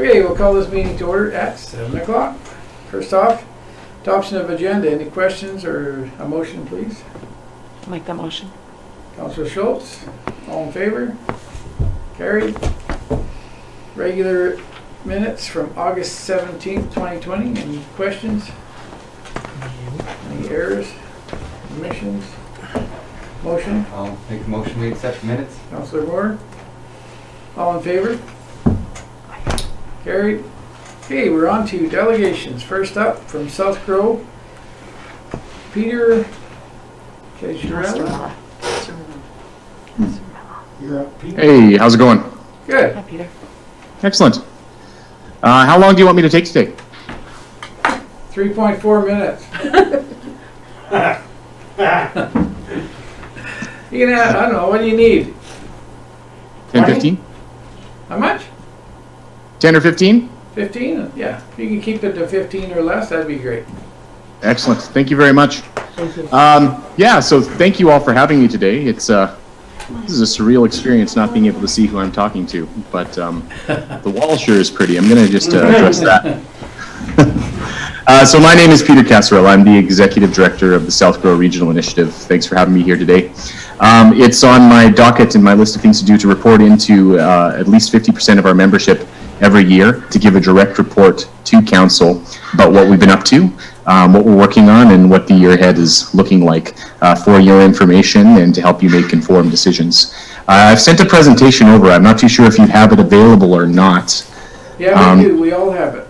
Okay, we'll call this meeting to order at 7 o'clock. First off, adoption of agenda. Any questions or a motion, please? I'll make that motion. Councillor Schultz, all in favor? Carried. Regular minutes from August 17th, 2020. Any questions? Any errors? Omissions? Motion? I'll make a motion we accept minutes. Councillor Moore? All in favor? Carried. Okay, we're on to delegations. First up, from South Grove, Peter Casurella. You're up, Peter. Hey, how's it going? Good. Hi, Peter. Excellent. How long do you want me to take today? 3.4 minutes. You can have, I don't know, what do you need? 10, 20? 15? How much? 10 or 15? 15? Yeah. If you can keep it to 15 or less, that'd be great. Excellent. Thank you very much. Thank you. Yeah, so thank you all for having me today. It's this is a surreal experience not being able to see who I'm talking to, but the wall sure is pretty. I'm going to just address that. So my name is Peter Casurella. I'm the Executive Director of the South Grove Regional Initiative. Thanks for having me here today. It's on my docket and my list of things to do to report into at least 50% of our membership every year to give a direct report to Council about what we've been up to, what we're working on, and what the year ahead is looking like for your information and to help you make informed decisions. I've sent a presentation over. I'm not too sure if you have it available or not. Yeah, we do. We all have it.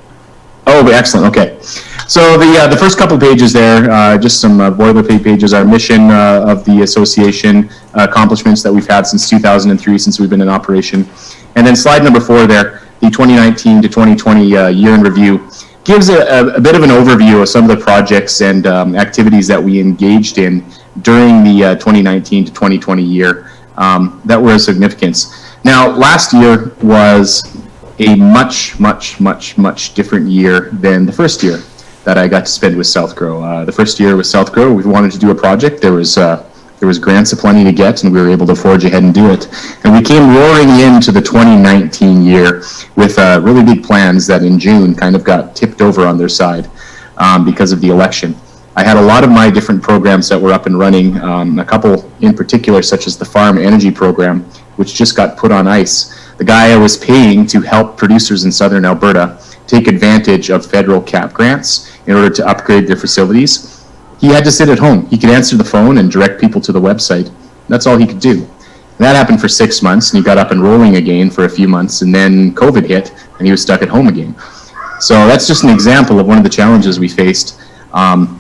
Oh, excellent. Okay. So the first couple of pages there, just some boilerplate pages, our mission of the association, accomplishments that we've had since 2003, since we've been in operation. And then slide number 4 there, the 2019 to 2020 year in review, gives a bit of an overview of some of the projects and activities that we engaged in during the 2019 to 2020 year that were of significance. Now, last year was a much different year than the first year that I got to spend with South Grove. The first year with South Grove, we wanted to do a project. There was grants aplenty to get, and we were able to forge ahead and do it. And we came roaring into the 2019 year with really big plans that in June kind of got tipped over on their side because of the election. I had a lot of my different programs that were up and running, a couple in particular, such as the Farm Energy Program, which just got put on ice. The guy I was paying to help producers in southern Alberta take advantage of federal cap grants in order to upgrade their facilities, he had to sit at home. He could answer the phone and direct people to the website. That's all he could do. And that happened for 6 months, and he got up and rolling again for a few months, and then COVID hit, and he was stuck at home again. So that's just an example of one of the challenges we faced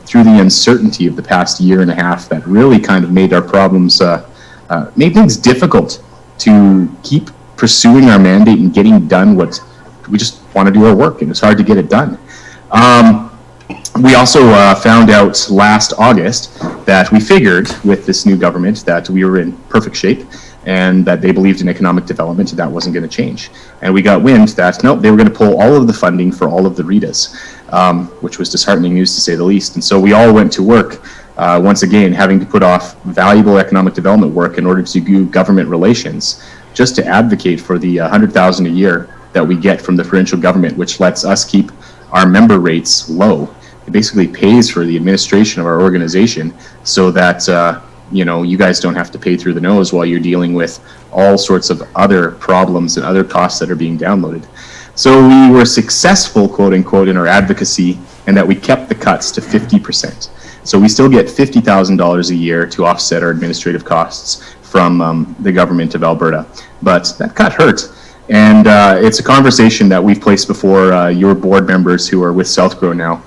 through the uncertainty of the past year and a half that really kind of made our problems, made things difficult to keep pursuing our mandate and getting done what we just want to do our work, and it's hard to get it done. We also found out last August that we figured with this new government that we were in perfect shape and that they believed in economic development and that wasn't going to change. And we got wind that, no, they were going to pull all of the funding for all of the RETAs, which was disheartening news to say the least. And so we all went to work, once again, having to put off valuable economic development work in order to do government relations, just to advocate for the $100,000 a year that we get from the provincial government, which lets us keep our member rates low. It basically pays for the administration of our organization so that you guys don't have to pay through the nose while you're dealing with all sorts of other problems and other costs that are being downloaded. So we were successful, quote unquote, in our advocacy, and that we kept the cuts to 50%. So we still get $50,000 a year to offset our administrative costs from the government of Alberta. But that cut hurt. And it's a conversation that we've placed before your board members who are with South Grove now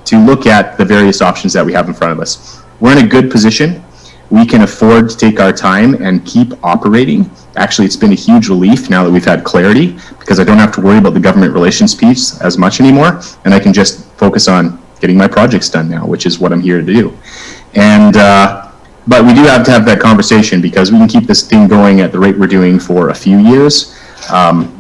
to look at the various options that we have in front of us. We're in a good position. We can afford to take our time and keep operating. Actually, it's been a huge relief now that we've had clarity because I don't have to worry about the government relations piece as much anymore, and I can just focus on getting my projects done now, which is what I'm here to do. And but we do have to have that conversation because we can keep this thing going at the rate we're doing for a few years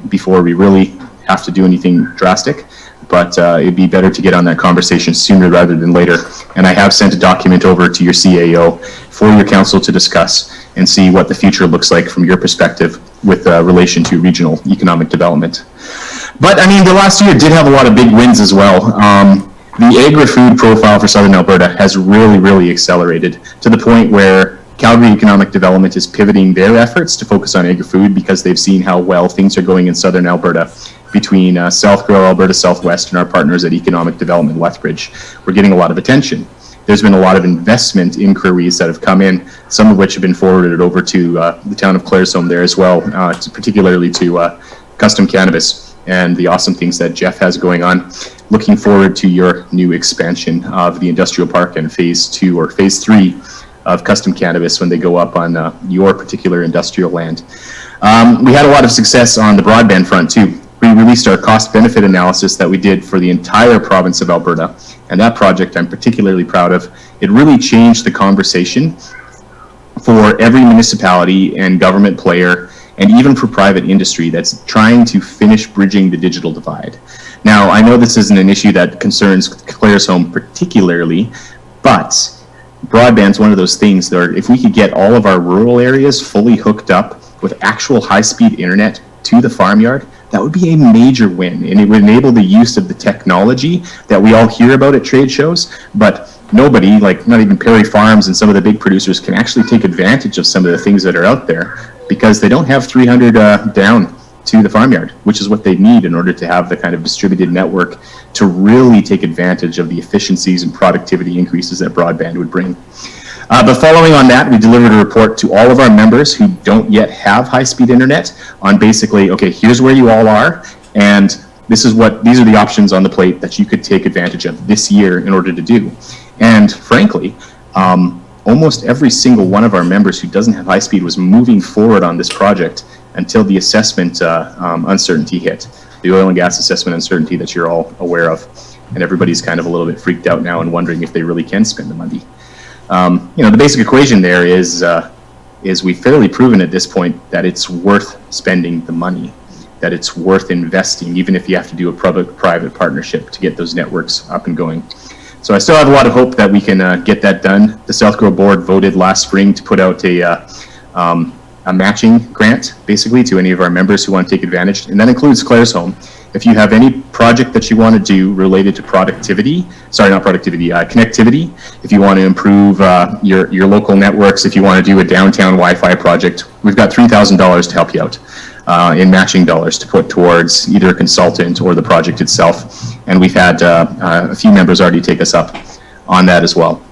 before we really have to do anything drastic. But it'd be better to get on that conversation sooner rather than later. And I have sent a document over to your CAO for your council to discuss and see what the future looks like from your perspective with relation to regional economic development. But I mean, the last year did have a lot of big wins as well. The agri-food profile for Southern Alberta has really, really accelerated to the point where Calgary Economic Development is pivoting their efforts to focus on agri-food because they've seen how well things are going in Southern Alberta between South Grow, Alberta Southwest, and our partners at Economic Development Lethbridge. We're getting a lot of attention. There's been a lot of investment inquiries that have come in, some of which have been forwarded over to the town of Claresholm there as well, particularly to Custom Cannabis and the awesome things that Jeff has going on. Looking forward to your new expansion of the industrial park and phase 2 or phase 3 of Custom Cannabis when they go up on your particular industrial land. We had a lot of success on the broadband front too. We released our cost-benefit analysis that we did for the entire province of Alberta, and that project I'm particularly proud of. It really changed the conversation for every municipality and government player, and even for private industry that's trying to finish bridging the digital divide. Now, I know this isn't an issue that concerns Claresholm particularly, but broadband's one of those things that if we could get all of our rural areas fully hooked up with actual high-speed internet to the farmyard, that would be a major win, and it would enable the use of the technology that we all hear about at trade shows, but nobody, like not even Perry Farms and some of the big producers, can actually take advantage of some of the things that are out there because they don't have 300 down to the farmyard, which is what they need in order to have the kind of distributed network to really take advantage of the efficiencies and productivity increases that broadband would bring. But following on that, we delivered a report to all of our members who don't yet have high-speed internet on basically, okay, here's where you all are, and these are the options on the plate that you could take advantage of this year in order to do. And frankly, almost every single one of our members who doesn't have high speed was moving forward on this project until the assessment uncertainty hit, the oil and gas assessment uncertainty that you're all aware of. And everybody's kind of a little bit freaked out now and wondering if they really can spend the money. The basic equation there is we've fairly proven at this point that it's worth spending the money, that it's worth investing, even if you have to do a public-private partnership to get those networks up and going. So I still have a lot of hope that we can get that done. The South Grow board voted last spring to put out a matching grant, basically, to any of our members who want to take advantage, and that includes Claresholm. If you have any project that you want to do related to connectivity, if you want to improve your local networks, if you want to do a downtown Wi-Fi project, we've got $3,000 to help you out in matching dollars to put towards either a consultant or the project itself. And we've had a few members already take us up on that as well.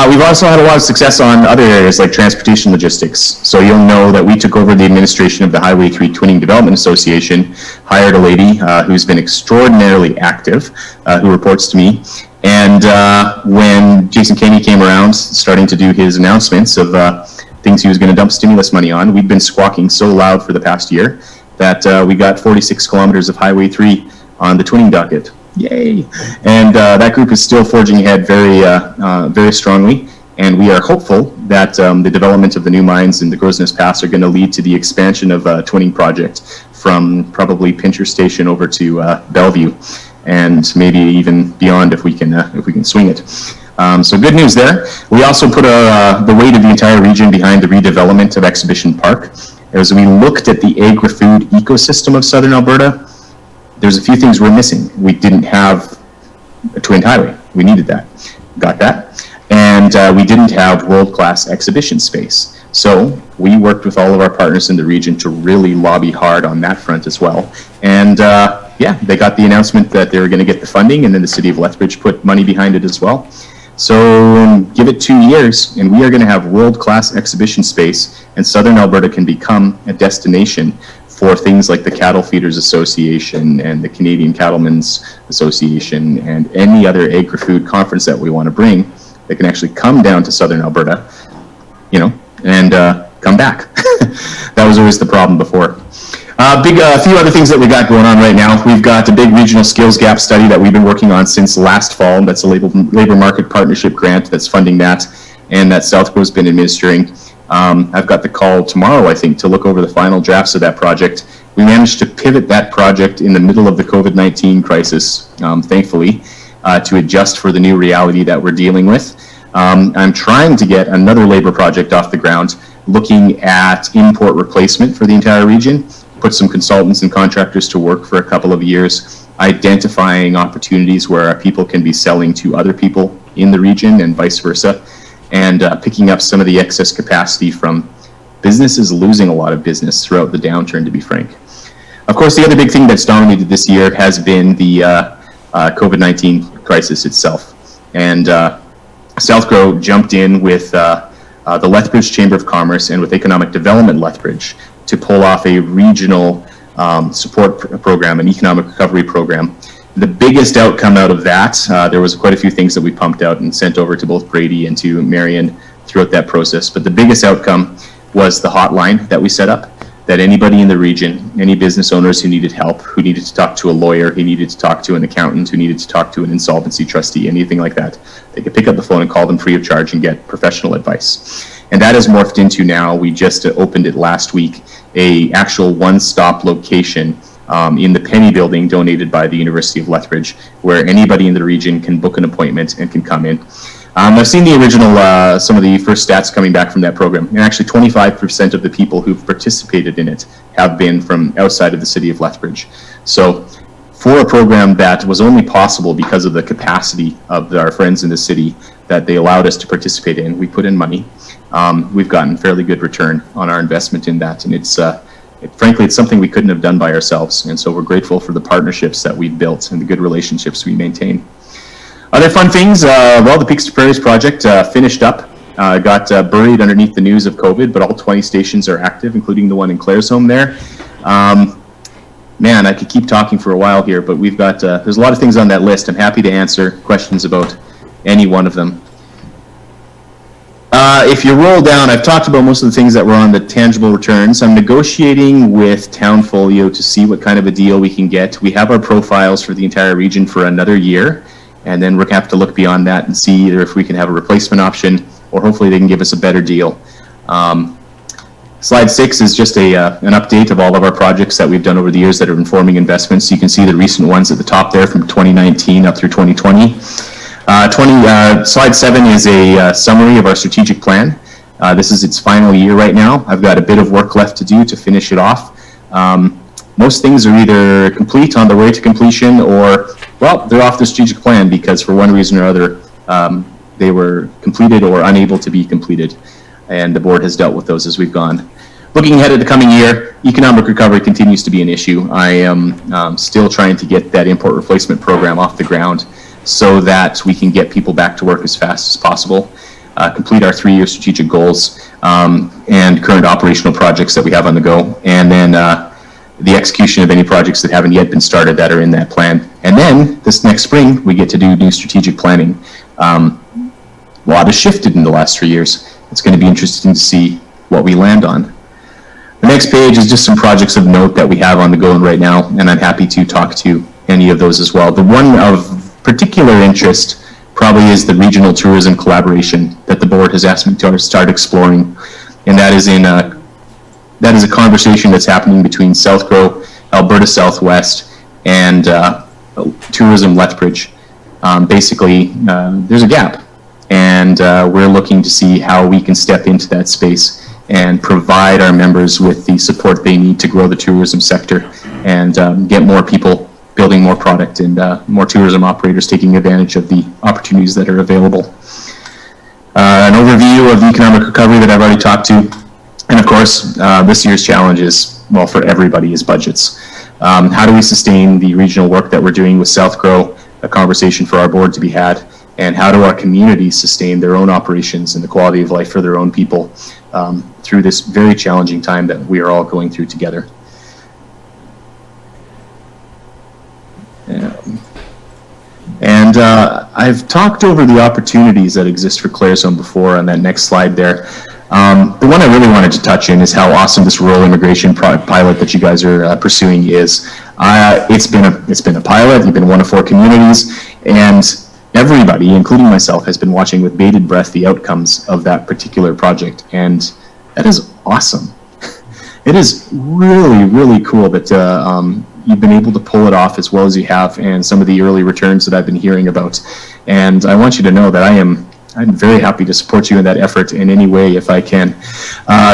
We've also had a lot of success on other areas like transportation logistics. So you'll know that we took over the administration of the Highway 3 Twinning Development Association, hired a lady who's been extraordinarily active, who reports to me. And when Jason Kenney came around, starting to do his announcements of things he was going to dump stimulus money on, we'd been squawking so loud for the past year that we got 46 kilometers of Highway 3 on the twinning docket. Yay! And that group is still forging ahead very strongly, and we are hopeful that the development of the new mines in the Grosvenor Pass are going to lead to the expansion of a twinning project from probably Pincher Station over to Bellevue, and maybe even beyond if we can swing it. So good news there. We also put the weight of the entire region behind the redevelopment of Exhibition Park. As we looked at the agri-food ecosystem of Southern Alberta, there's a few things we're missing. We didn't have a twinned highway. We needed that. Got that. And we didn't have world-class exhibition space. So we worked with all of our partners in the region to really lobby hard on that front as well. And they got the announcement that they were going to get the funding, and then the city of Lethbridge put money behind it as well. So give it 2 years, and we are going to have world-class exhibition space, and Southern Alberta can become a destination for things like the Cattle Feeders Association and the Canadian Cattlemen's Association and any other agri-food conference that we want to bring that can actually come down to Southern Alberta, and come back. That was always the problem before. A few other things that we got going on right now. We've got a big regional skills gap study that we've been working on since last fall. That's a labor market partnership grant that's funding that, and that South Grow's been administering. I've got the call tomorrow, I think, to look over the final drafts of that project. We managed to pivot that project in the middle of the COVID-19 crisis, thankfully, to adjust for the new reality that we're dealing with. I'm trying to get another labor project off the ground, looking at import replacement for the entire region. put some consultants and contractors to work for a couple of years, identifying opportunities where our people can be selling to other people in the region and vice versa, and picking up some of the excess capacity from businesses losing a lot of business throughout the downturn, to be frank. Of course, the other big thing that's dominated this year has been the COVID-19 crisis itself. And Southgrow jumped in with the Lethbridge Chamber of Commerce and with Economic Development Lethbridge to pull off a regional support program, an economic recovery program. The biggest outcome out of that, there was quite a few things that we pumped out and sent over to both Brady and to Marion throughout that process. But the biggest outcome was the hotline that we set up, that anybody in the region, any business owners who needed help, who needed to talk to a lawyer, who needed to talk to an accountant, who needed to talk to an insolvency trustee, anything like that, they could pick up the phone and call them free of charge and get professional advice. And that has morphed into now, we just opened it last week, a actual one-stop location in the Penny Building donated by the University of Lethbridge, where anybody in the region can book an appointment and can come in. I've seen the original, some of the first stats coming back from that program, and actually 25% of the people who've participated in it have been from outside of the city of Lethbridge. So for a program that was only possible because of the capacity of our friends in the city that they allowed us to participate in, we put in money. We've gotten fairly good return on our investment in that, and frankly, it's something we couldn't have done by ourselves, and so we're grateful for the partnerships that we've built and the good relationships we maintain. Other fun things, well, the Peaks to Prairies project finished up, got buried underneath the news of COVID, but all 20 stations are active, including the one in Claresholm there. Man, I could keep talking for a while here, but we've got, there's a lot of things on that list. I'm happy to answer questions about any one of them. If you roll down, I've talked about most of the things that were on the tangible returns. I'm negotiating with Townfolio to see what kind of a deal we can get. We have our profiles for the entire region for another year, and then we're going to have to look beyond that and see either if we can have a replacement option or hopefully they can give us a better deal. Slide 6 is just an update of all of our projects that we've done over the years that are informing investments. You can see the recent ones at the top there from 2019 up through 2020. Slide 7 is a summary of our strategic plan. This is its final year right now. I've got a bit of work left to do to finish it off. Most things are either complete, on the way to completion, or, well, they're off the strategic plan because for one reason or other, they were completed or unable to be completed. And the board has dealt with those as we've gone. Looking ahead at the coming year, economic recovery continues to be an issue. I am still trying to get that import replacement program off the ground so that we can get people back to work as fast as possible, complete our 3-year strategic goals and current operational projects that we have on the go, and then the execution of any projects that haven't yet been started that are in that plan. And then this next spring, we get to do new strategic planning. A lot has shifted in the last 3 years. It's going to be interesting to see what we land on. The next page is just some projects of note that we have on the go right now, and I'm happy to talk to any of those as well. The one of particular interest probably is the regional tourism collaboration that the board has asked me to start exploring, and that is a conversation that's happening between Southgrow, Alberta Southwest, and Tourism Lethbridge. Basically, there's a gap, and we're looking to see how we can step into that space and provide our members with the support they need to grow the tourism sector and get more people building more product and more tourism operators taking advantage of the opportunities that are available. An overview of the economic recovery that I've already talked to. And of course, this year's challenge is, well, for everybody, is budgets. How do we sustain the regional work that we're doing with Southgrow, a conversation for our board to be had, and how do our communities sustain their own operations and the quality of life for their own people through this very challenging time that we are all going through together. And I've talked over the opportunities that exist for Claresholm before on that next slide there. The one I really wanted to touch in is how awesome this rural immigration pilot that you guys are pursuing is. It's been a pilot. You've been one of 4 communities, and everybody, including myself, has been watching with bated breath the outcomes of that particular project, and that is awesome. It is really, really cool that you've been able to pull it off as well as you have, and some of the early returns that I've been hearing about. And I want you to know that I'm very happy to support you in that effort in any way if I can.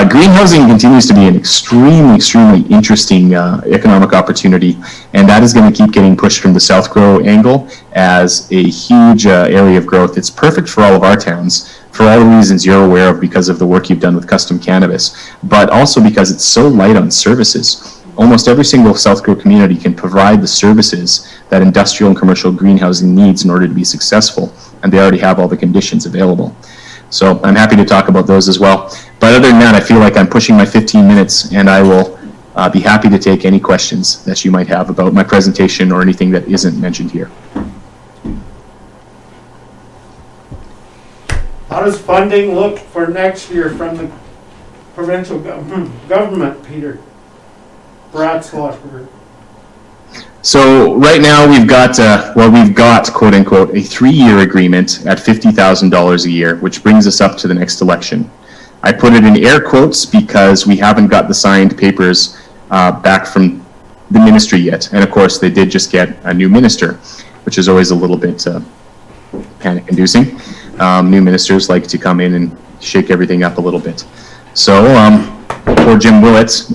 Green housing continues to be an extremely interesting economic opportunity, and that is going to keep getting pushed from the South Grow angle as a huge area of growth. It's perfect for all of our towns for all the reasons you're aware of because of the work you've done with custom cannabis, but also because it's so light on services. Almost every single South Grow community can provide the services that industrial and commercial greenhousing needs in order to be successful, and they already have all the conditions available. So I'm happy to talk about those as well. But other than that, I feel like I'm pushing my 15 minutes, and I will be happy to take any questions that you might have about my presentation or anything that isn't mentioned here. How does funding look for next year from the provincial government, Peter? Bratzloff. So right now we've got, quote unquote, a 3-year agreement at $50,000 a year, which brings us up to the next election. I put it in air quotes because we haven't got the signed papers back from the ministry yet. And of course they did just get a new minister, which is always a little bit panic inducing. New ministers like to come in and shake everything up a little bit. So poor Jim Willett,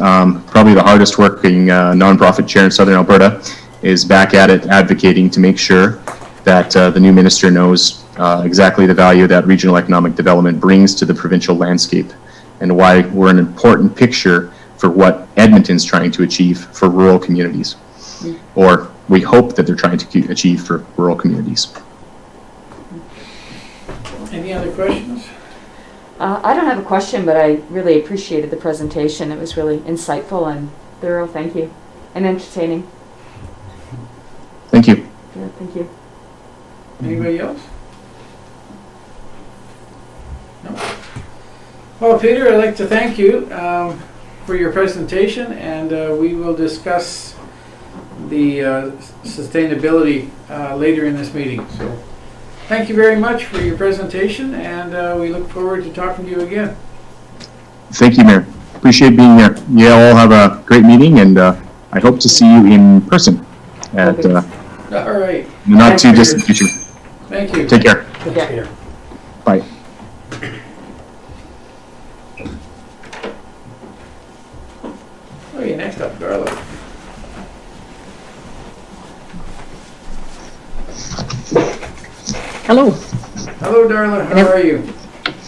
probably the hardest working nonprofit chair in Southern Alberta, is back at it advocating to make sure that the new minister knows exactly the value that regional economic development brings to the provincial landscape and why we're an important picture for what Edmonton's trying to achieve for rural communities, or we hope that they're trying to achieve for rural communities. Any other questions? I don't have a question, but I really appreciated the presentation. It was really insightful and thorough. Thank you. And entertaining. Thank you. Yeah, thank you. Anybody else? No? Well, Peter, I'd like to thank you for your presentation, and we will discuss the sustainability later in this meeting. So, thank you very much for your presentation, and we look forward to talking to you again. Thank you, Mayor. Appreciate being here. You all have a great meeting, and I hope to see you in person at All right. the not too distant future. Thank you. Take care. Yeah. Bye. Okay, next up, Darla. Hello. Hello, Darla. How are you?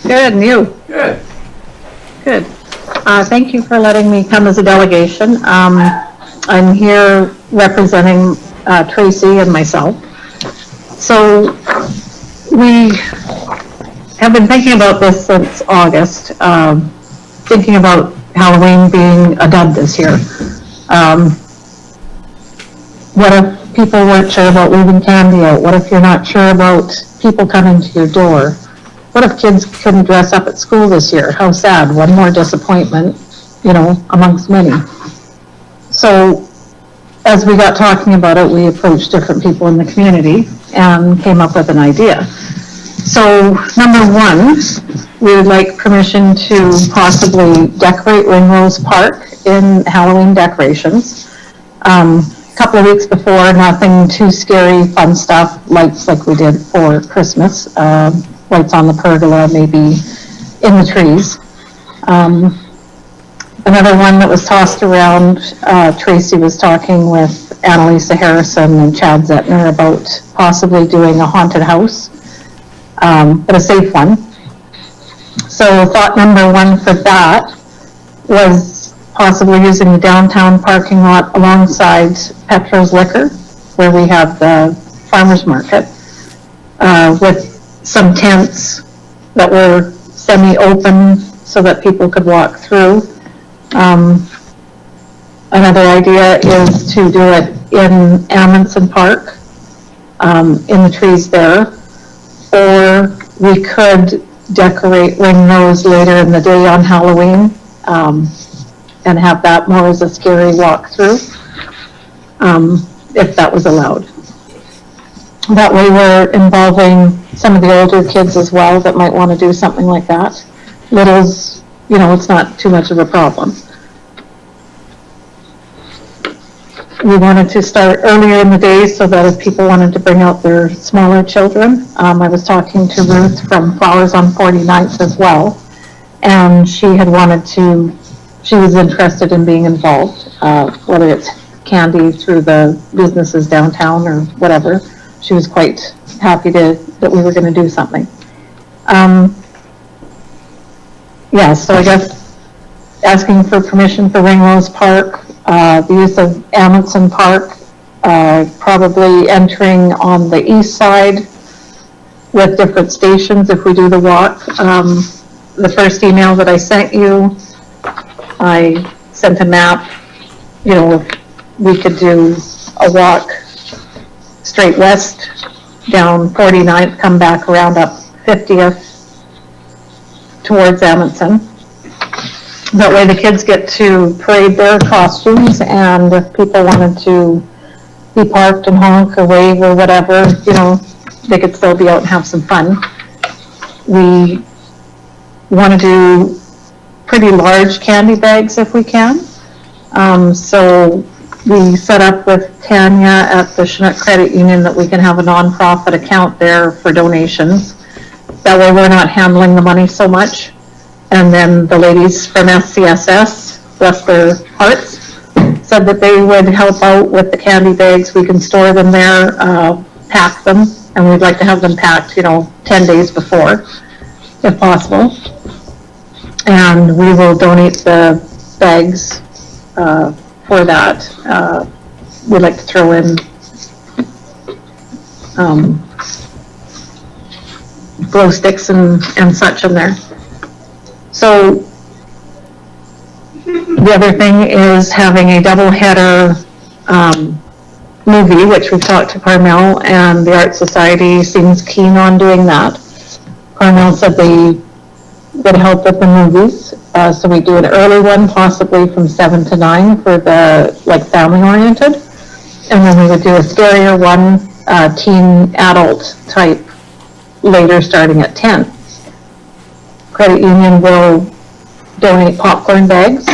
Good, and you? Good. Good. Thank you for letting me come as a delegation. I'm here representing Tracy and myself. So we have been thinking about this since August, thinking about Halloween being a dud this year. What if people weren't sure about leaving candy out? What if you're not sure about people coming to your door? What if kids couldn't dress up at school this year? How sad. One more disappointment, amongst many. So as we got talking about it, we approached different people in the community and came up with an idea. So number one, we would like permission to possibly decorate Ringrose Park in Halloween decorations. A couple of weeks before, nothing too scary, fun stuff, lights like we did for Christmas, lights on the pergola, maybe in the trees. Another one that was tossed around, Tracy was talking with Annalisa Harrison and Chad Zettner about possibly doing a haunted house, but a safe one. So thought number one for that was possibly using the downtown parking lot alongside Petro's Liquor, where we have the farmer's market, with some tents that were semi-open so that people could walk through. Another idea is to do it in Amundsen Park, in the trees there, or we could decorate Ringrose later in the day on Halloween, and have that more as a scary walkthrough, if that was allowed. That way we're involving some of the older kids as well that might want to do something like that. Littles, it's not too much of a problem. we wanted to start earlier in the day so that if people wanted to bring out their smaller children. I was talking to Ruth from Flowers on 49th as well, and she was interested in being involved, whether it's candy through the businesses downtown or whatever. She was quite happy that we were going to do something. Yeah, so I guess asking for permission for Ringrose Park, the use of Amundsen Park, probably entering on the east side with different stations if we do the walk. The first email that I sent you, I sent a map, if we could do a walk straight west down 49th, come back around up 50th towards Amundsen. That way the kids get to parade their costumes, and if people wanted to be parked and honk or wave or whatever, they could still be out and have some fun. We want to do pretty large candy bags if we can. So we set up with Tanya at the Chinook Credit Union that we can have a nonprofit account there for donations. That way we're not handling the money so much. And then the ladies from SCSS, bless their hearts, said that they would help out with the candy bags. We can store them there, pack them, and we'd like to have them packed, 10 days before, if possible. And we will donate the bags for that. We'd like to throw in glow sticks and such in there. So the other thing is having a double-header movie, which we've talked to Carmel, and the Art Society seems keen on doing that. Carmel said they would help with the movies, so we do an early one, possibly from 7 to 9 for the family-oriented, and then we would do a scarier one, teen adult type, later starting at 10. Credit Union will donate popcorn bags,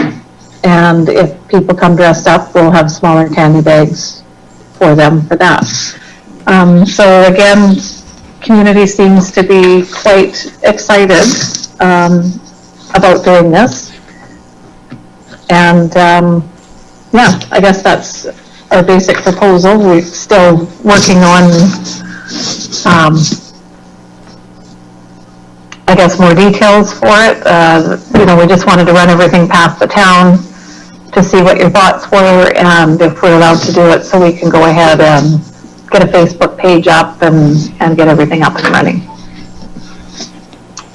and if people come dressed up, we'll have smaller candy bags for them for that. So again, community seems to be quite excited about doing this. And yeah, I guess that's our basic proposal. We're still working on I guess more details for it. We just wanted to run everything past the town to see what your thoughts were and if we're allowed to do it, so we can go ahead and get a Facebook page up and get everything up and running.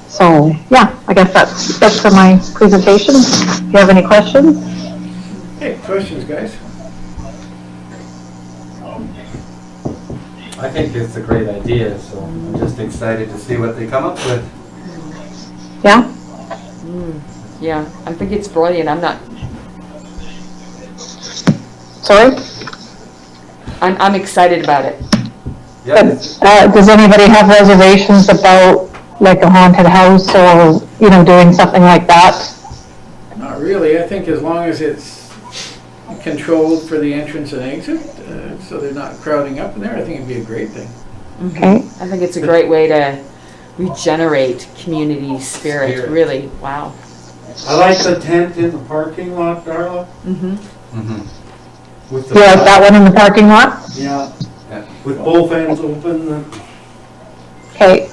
So yeah, I guess that's for my presentation. Do you have any questions? Hey, questions, guys? I think it's a great idea, so I'm just excited to see what they come up with. Yeah? Yeah, I think it's brilliant. Sorry? I'm excited about it. Yes. Does anybody have reservations about like a haunted house or, doing something like that? Not really. I think as long as it's controlled for the entrance and exit, so they're not crowding up in there, I think it'd be a great thing. Okay. I think it's a great way to regenerate community spirit. Really, wow. I like the tent in the parking lot, Darla. With Do you like that one in the parking lot? Yeah, with both ends open. Okay.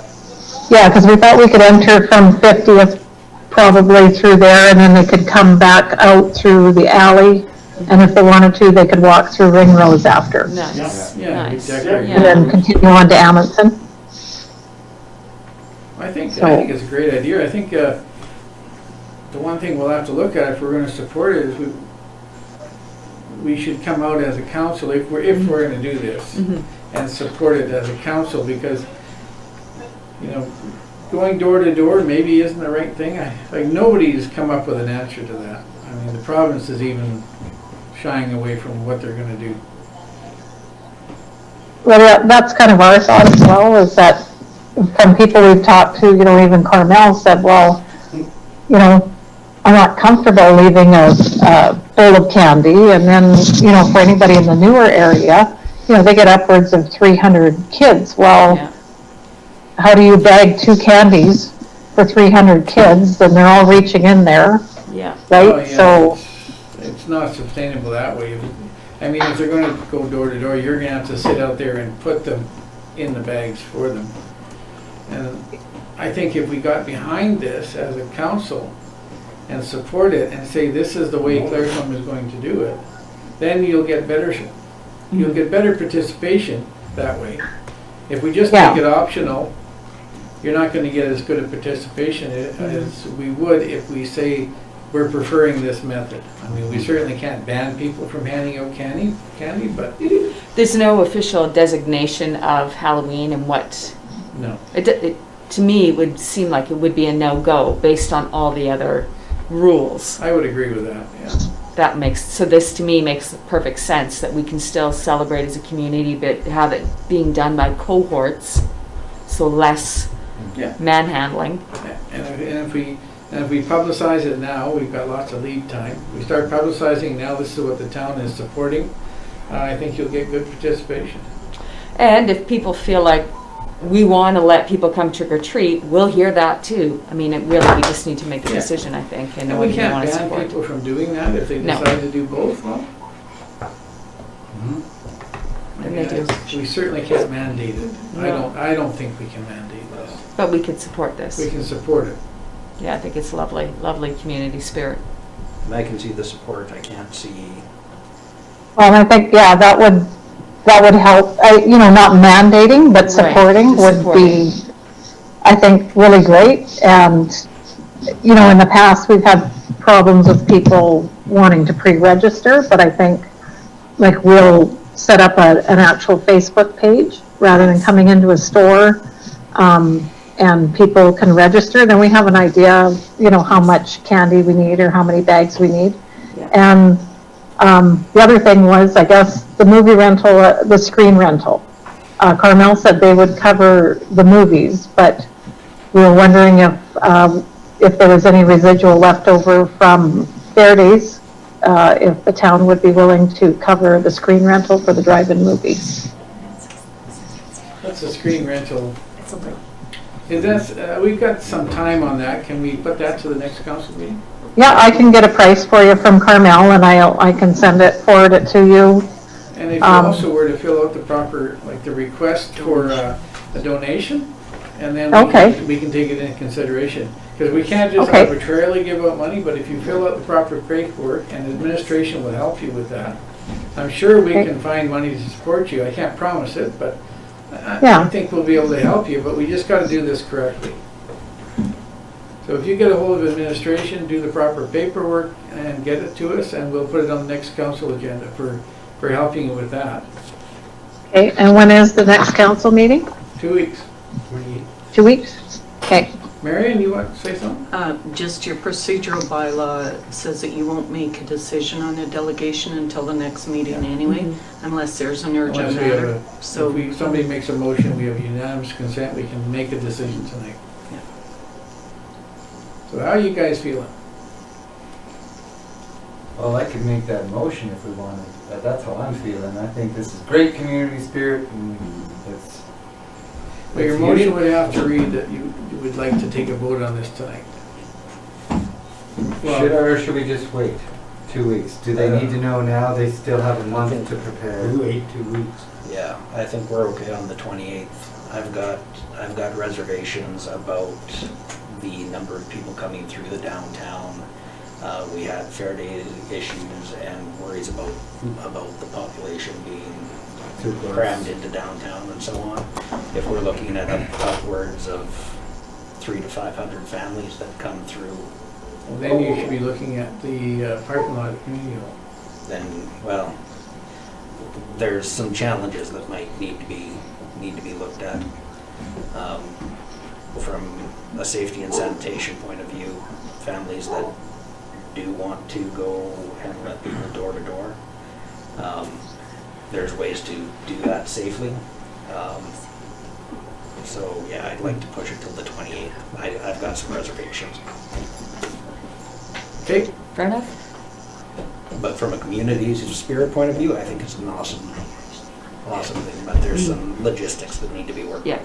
Yeah, because we thought we could enter from 50th probably through there, and then they could come back out through the alley. And if they wanted to, they could walk through Ringrose after. Nice. Yeah, Nice. exactly. And then continue on to Amundsen. I think it's a great idea. I think the one thing we'll have to look at if we're going to support it is we should come out as a council if we're going to do this and support it as a council, because going door to door maybe isn't the right thing. Nobody's come up with an answer to that. I mean, the province is even shying away from what they're going to do. Well, that's kind of our thought as well, is that from people we've talked to, even Carmel said, well, are not comfortable leaving a bowl of candy. And then, for anybody in the newer area, they get upwards of 300 kids. Well, Yeah. how do you bag 2 candies for 300 kids and they're all reaching in there, Yeah. right? Oh, yeah, So, it's not sustainable that way. I mean, if they're gonna go door to door, you're gonna have to sit out there and put them in the bags for them. And I think if we got behind this as a council and support it and say this is the way Clarecombe is going to do it, then you'll get better participation that way. If we just Yeah. make it optional, you're not gonna get as good a participation as we would if we say we're preferring this method. I mean, we certainly can't ban people from handing out candy, but There's no official designation of Halloween and what, no. to me, it would seem like it would be a no-go based on all the other rules. I would agree with that, yeah. So this to me makes perfect sense, that we can still celebrate as a community, but have it being done by cohorts, so less Yeah. manhandling. And if we publicize it now, we've got lots of lead time. We start publicizing now, this is what the town is supporting, I think you'll get good participation. And if people feel like we want to let people come trick or treat, we'll hear that too. I mean, we just need to make a Yeah. decision, I think, and And what we we can't want to ban support. people from doing that if they No. decide to do both, well. And they do. We certainly can't mandate it. No. I don't think we can mandate this. But we could support this. We can support it. Yeah, I think it's lovely, lovely community spirit. And I can see the support, I can't see, well, I think, yeah, that would help, not mandating, but Right, supporting just would supporting. be, I think, really great. And, in the past, we've had problems with people wanting to pre-register, but I think, like, we'll set up an actual Facebook page rather than coming into a store, and people can register. Then we have an idea of, how much candy we need or how many bags we need. Yeah. And the other thing was, I guess, the movie rental, the screen rental. Carmel said they would cover the movies, but we were wondering if there was any residual left over from Fair Days, if the town would be willing to cover the screen rental for the drive-in movies. That's a screen rental. Is that, we've got some time on that. Can we put that to the next council meeting? Yeah, I can get a price for you from Carmel, and I can forward it to you. And if you also were to fill out the proper, like the request for a donation, and then Okay. we can take it into consideration. Because we can't just Okay. arbitrarily give out money, but if you fill out the proper paperwork, and administration will help you with that, I'm sure we Okay. can find money to support you. I can't promise it, but I Yeah. think we'll be able to help you, but we just got to do this correctly. So if you get a hold of administration, do the proper paperwork and get it to us, and we'll put it on the next council agenda for helping you with that. Okay, and when is the next council meeting? 2 weeks. 2 weeks? Okay. Marion, you want to say something? Just your procedural bylaw says that you won't make a decision on a delegation until the next meeting anyway, unless there's an urgent Unless we have matter. So, if somebody makes a motion, we have unanimous consent, we can make a decision tonight. Yeah. So how are you guys feeling? Well, I could make that motion if we wanted. That's how I'm feeling. I think this is great community spirit, and it's. Well, your it's motion unique. would have to read that you would like to take a vote on this tonight. Should we just wait 2 weeks? Do they need to know now? They still have a month to prepare. wait 2 weeks. Yeah, I think we're okay on the 28th. I've got reservations about the number of people coming through the downtown. We had Fair Day issues and worries about the population being Too close. crammed into downtown and so on. If we're looking at upwards of 300 to 500 families that come through, Well, then you should be looking at the parking lot at Community Hall. then, well, there's some challenges that might need to be looked at. From a safety and sanitation point of view, families that do want to go and let people door to door, there's ways to do that safely. So yeah, I'd like to push it till the 28th. I've got some reservations. Okay, Fair enough? But from a community spirit point of view, I think it's an awesome thing, but there's some logistics that need to be worked Yeah. out.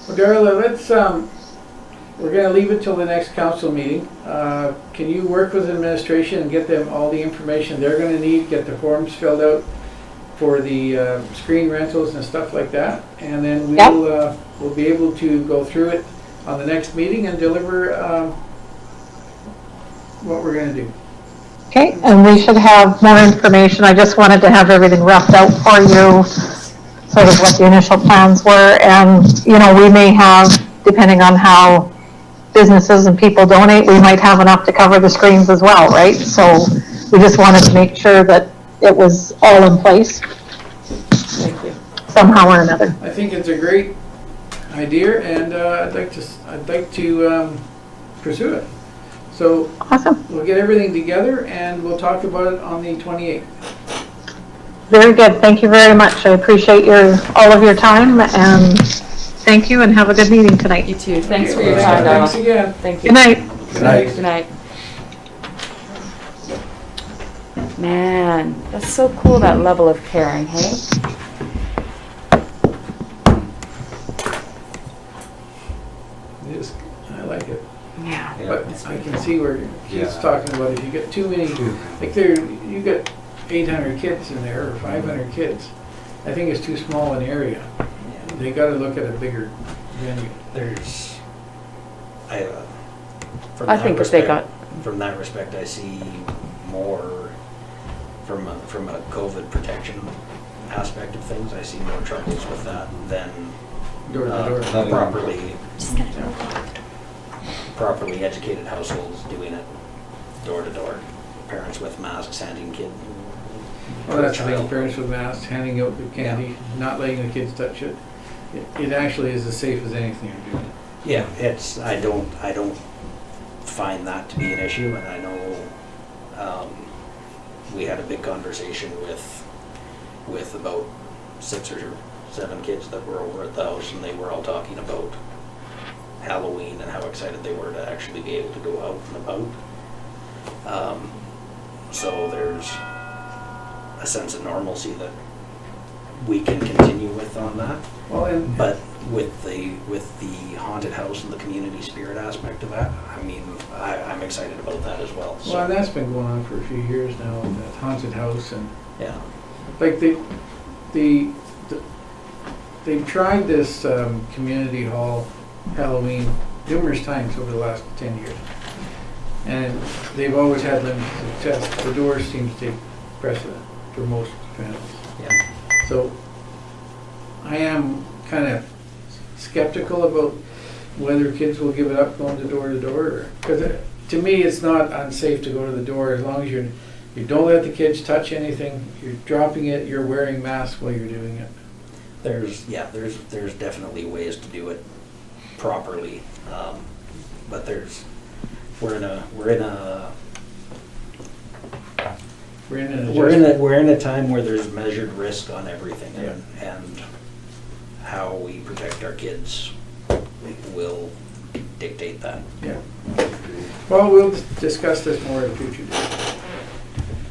well, Darla, let's, we're gonna leave it till the next council meeting. Can you work with administration and get them all the information they're gonna need, get the forms filled out for the screen rentals and stuff like that? And then we'll be able to go through it on the next meeting and deliver what we're gonna do. Okay, and we should have more information. I just wanted to have everything roughed out for you, sort of what the initial plans were. And, you know, we may have, depending on how businesses and people donate, we might have enough to cover the screens as well, right? So we just wanted to make sure that it was all in place Thank you. somehow or another. I think it's a great idea, and I'd like to pursue it. So Awesome. we'll get everything together and we'll talk about it on the 28th. Very good. Thank you very much. I appreciate all of your time, and thank you, and have a good meeting tonight. You too. Thanks for your time, Thanks Darla. again. Thank you. Good night. Good night. Good night. Man, that's so cool, that level of caring, hey? It is, I like it. Yeah. But I can see where he's Yeah. talking about if you get too many, like you got 800 kids in there or 500 kids. I think it's too small an area. They gotta look at a bigger venue. There's, from I that think if they respect- got, From that respect, I see more, from a COVID protection aspect of things, I see more troubles with that than Door to door. properly educated households doing it door to door. Parents with masks handing kid. Well, that's the thing, parents with masks, handing out the candy, not letting the kids touch it. It actually is as safe as anything you're doing. Yeah, I don't find that to be an issue, and I know, we had a big conversation with about 6 or 7 kids that were over at the house, and they were all talking about Halloween and how excited they were to actually be able to go out and about. So there's a sense of normalcy that we can continue with on that. Well, and But with the haunted house and the community spirit aspect of that, I mean, I'm excited about that as well. So, well, and that's been going on for a few years now, that haunted house, and yeah, like they've tried this community hall Halloween numerous times over the last 10 years, and they've always had limited success. The doors seem to take precedent for most families. yeah. So I am kind of skeptical about whether kids will give it up going to door, because to me it's not unsafe to go to the door as long as you don't let the kids touch anything, you're dropping it, you're wearing masks while you're doing it. There's definitely ways to do it properly, but we're in a time where there's measured risk on everything, and how we protect our kids will dictate that. Yeah. Well, we'll discuss this more in future days.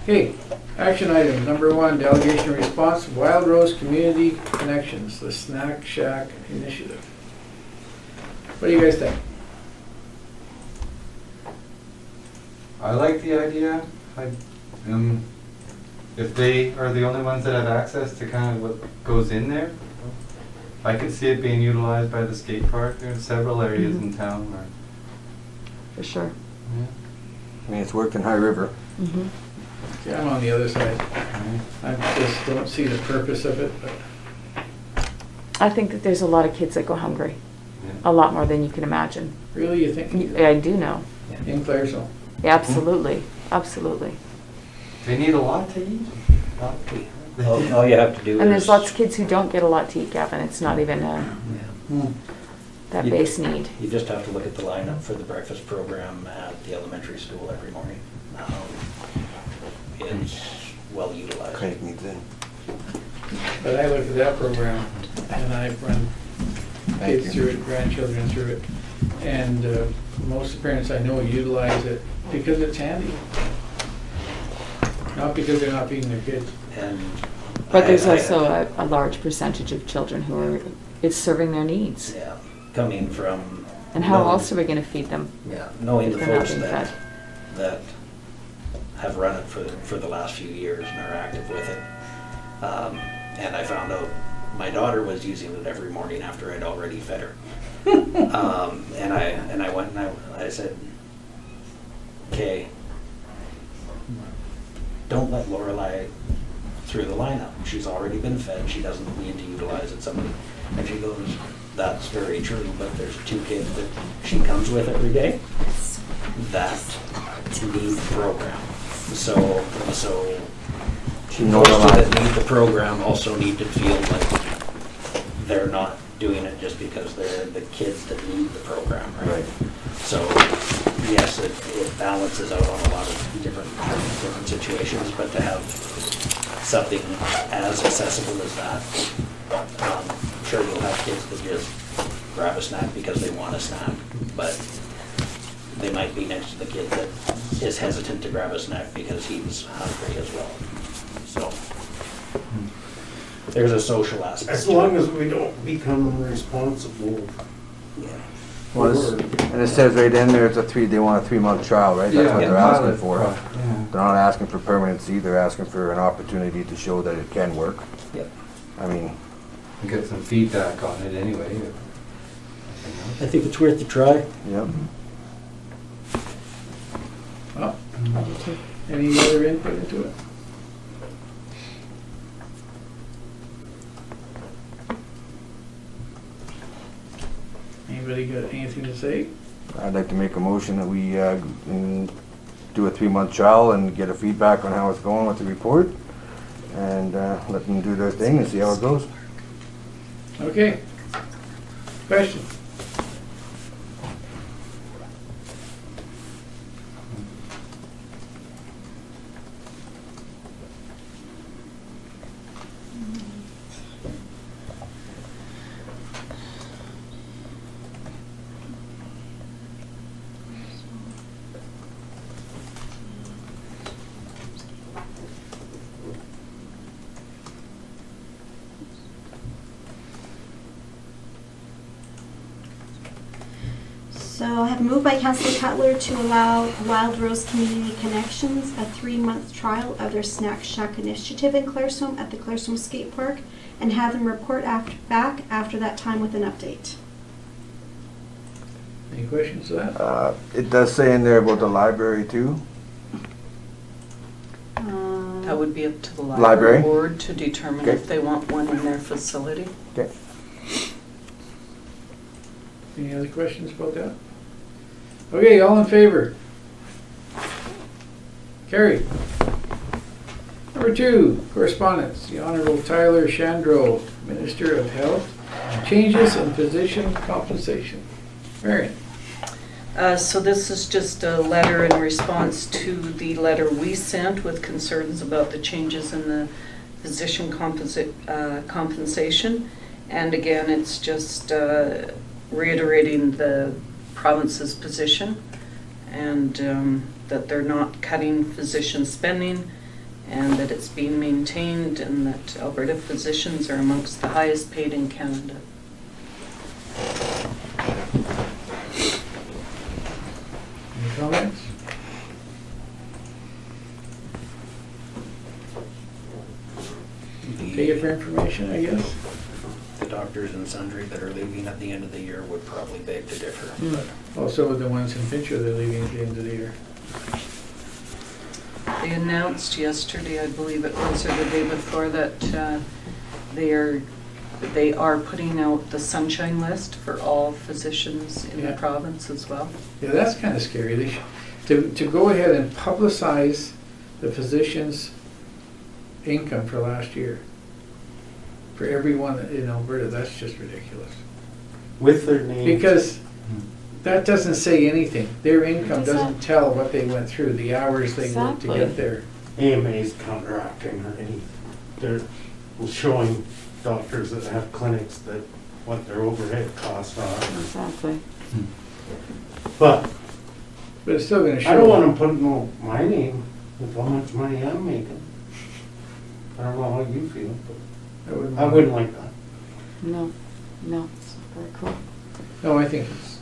Okay, action item number 1, delegation response, Wild Rose Community Connections, the Snack Shack Initiative. What do you guys think? I like the idea. If they are the only ones that have access to kind of what goes in there, I could see it being utilized by the skate park. There's several areas in town where, for sure. yeah. I mean, it's worked in High River. Mhm. See, I'm on the other side. Right. I just don't see the purpose of it, but I think that there's a lot of kids that go hungry, Yeah. a lot more than you can imagine. really you think I do know. in Claresville? Yeah, absolutely, absolutely. They need a lot to eat. All you have to do And is. there's lots of kids who don't get a lot to eat, Gavin. It's not even Yeah. that You- base need. You just have to look at the lineup for the breakfast program at the elementary school every morning. It's well utilized. Craig needs in. But I look at that program and I run kids through it, grandchildren through it, and most of the parents I know utilize it because it's handy. Not because they're not feeding their kids. And But there's I- also a large percentage of children who are, it's serving their needs. Yeah, coming from. And how knowing- else are we gonna feed them? Yeah, knowing the if they're not folks being that, fed? that have run it for the last few years and are active with it. And I found out my daughter was using it every morning after I'd already fed her. And I went and I said, okay, don't let Lorelei through the lineup. She's already been fed. She doesn't need to utilize it. Somebody, and she goes, that's very true, but there's 2 kids that she comes with every day that need the program. So She most of notified. that need the program also need to feel like they're not doing it just because they're the kids that need the program, right? Right. So, yes, it balances out on a lot of different situations, but to have something as accessible as that, sure you'll have kids that just grab a snack because they want a snack, but they might be next to the kid that is hesitant to grab a snack because he's hungry as well. So, there's a social aspect. As to long it. as we don't become responsible. Yeah. Well, and it says right in there, they want a 3-month trial, right? That's what Yeah, they're asking pilot, for. yeah. They're not asking for permanency, they're asking for an opportunity to show that it can work. Yep. I mean, And get some feedback on it anyway. I think it's worth the try. yep. Well, any other input into it? Anybody got anything to say? I'd like to make a motion that we do a 3-month trial and get a feedback on how it's going with the report, and let them do their thing and see how it goes. Okay. Question? So I have moved by Councillor Cutler to allow Wild Rose Community Connections a 3-month trial of their Snack Shack initiative in Claresholm at the Claresholm Skate Park and have them report back after that time with an update. Any questions to that? It does say in there about the library too. That would be up to the Library? library board to determine Okay. if they want one in their facility. Okay. Any other questions about that? Okay, all in favor? Carried. Number 2, correspondence. The Honorable Tyler Shandro, Minister of Health, changes in physician compensation. Marion? So this is just a letter in response to the letter we sent with concerns about the changes in the physician compensation. And again, it's just reiterating the province's position and that they're not cutting physician spending and that it's being maintained and that Alberta physicians are amongst the highest paid in Canada. Any comments? Take it for information, I guess. The doctors and sundry that are leaving at the end of the year would probably beg to differ. But Also with the ones in Fincher, they're leaving at the end of the year. They announced yesterday, I believe it was, or the day before, that they are putting out the sunshine list for all physicians in the Yeah. province as well. Yeah, that's kind of scary. They to go ahead and publicize the physician's income for last year. For everyone in Alberta, that's just ridiculous. With their names. Because that doesn't say anything. Their income Does doesn't tell what they went through, the hours they worked to Exactly. get there. AMA's counteracting her. They're showing doctors that have clinics that what their overhead costs are. Exactly. But But it's still gonna show. I don't want them putting my name with how much money I'm making. I don't know how you feel, but I wouldn't like that. No, no, it's very cool. No, I think it's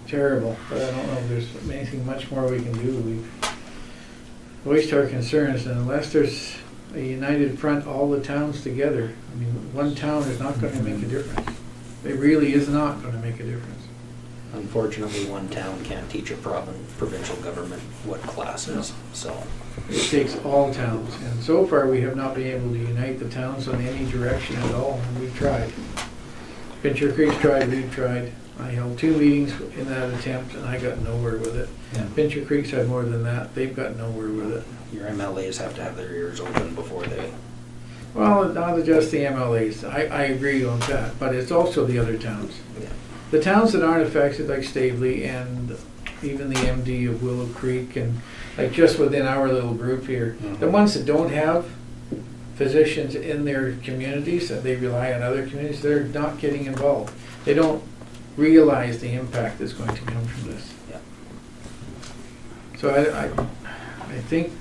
terrible, but I don't know if there's anything much more we can do. We've voiced our concerns, and unless there's a united front, all the towns together, I mean, one town is not gonna make a difference. It really is not gonna make a difference. Unfortunately, one town can't teach a provincial government what classes, so. It takes all towns, and so far we have not been able to unite the towns in any direction at all, and we've tried. Pincher Creek's tried, we've tried. I held 2 meetings in that attempt, and I got nowhere with it. Yeah. Pincher Creek's had more than that, they've got nowhere with it. Your MLAs have to have their ears open before they. Well, not just the MLAs, I agree on that, but it's also the other towns. Yeah. The towns that aren't affected, like Stavely and even the MD of Willow Creek, and like just within our little group here, the ones that don't have physicians in their communities, and they rely on other communities, they're not getting involved. They don't realize the impact that's going to come from this. Yeah. So I think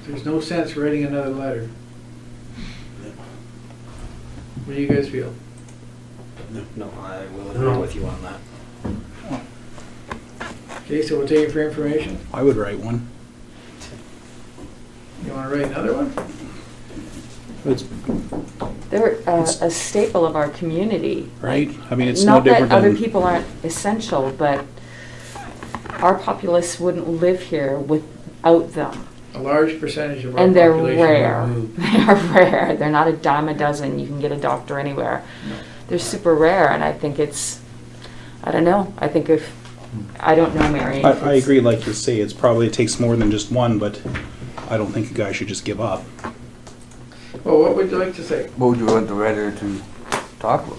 there's no sense writing another letter. What do you guys feel? No, I will agree with you on that. Okay, so we'll take it for information. I would write one. You want to write another one? It's, They're a staple of our community. right? I mean, it's no Not that different other than, people aren't essential, but our populace wouldn't live here without them. A large percentage of our And they're population rare. will move. They are rare. They're not a dime a dozen. You can get a doctor anywhere. No. They're super rare, and I think it's, I don't know. I think if, I don't know, Mary. I agree, like you say, it takes more than just one, but I don't think a guy should just give up. Well, what would you like to say? What would you want the writer to talk about?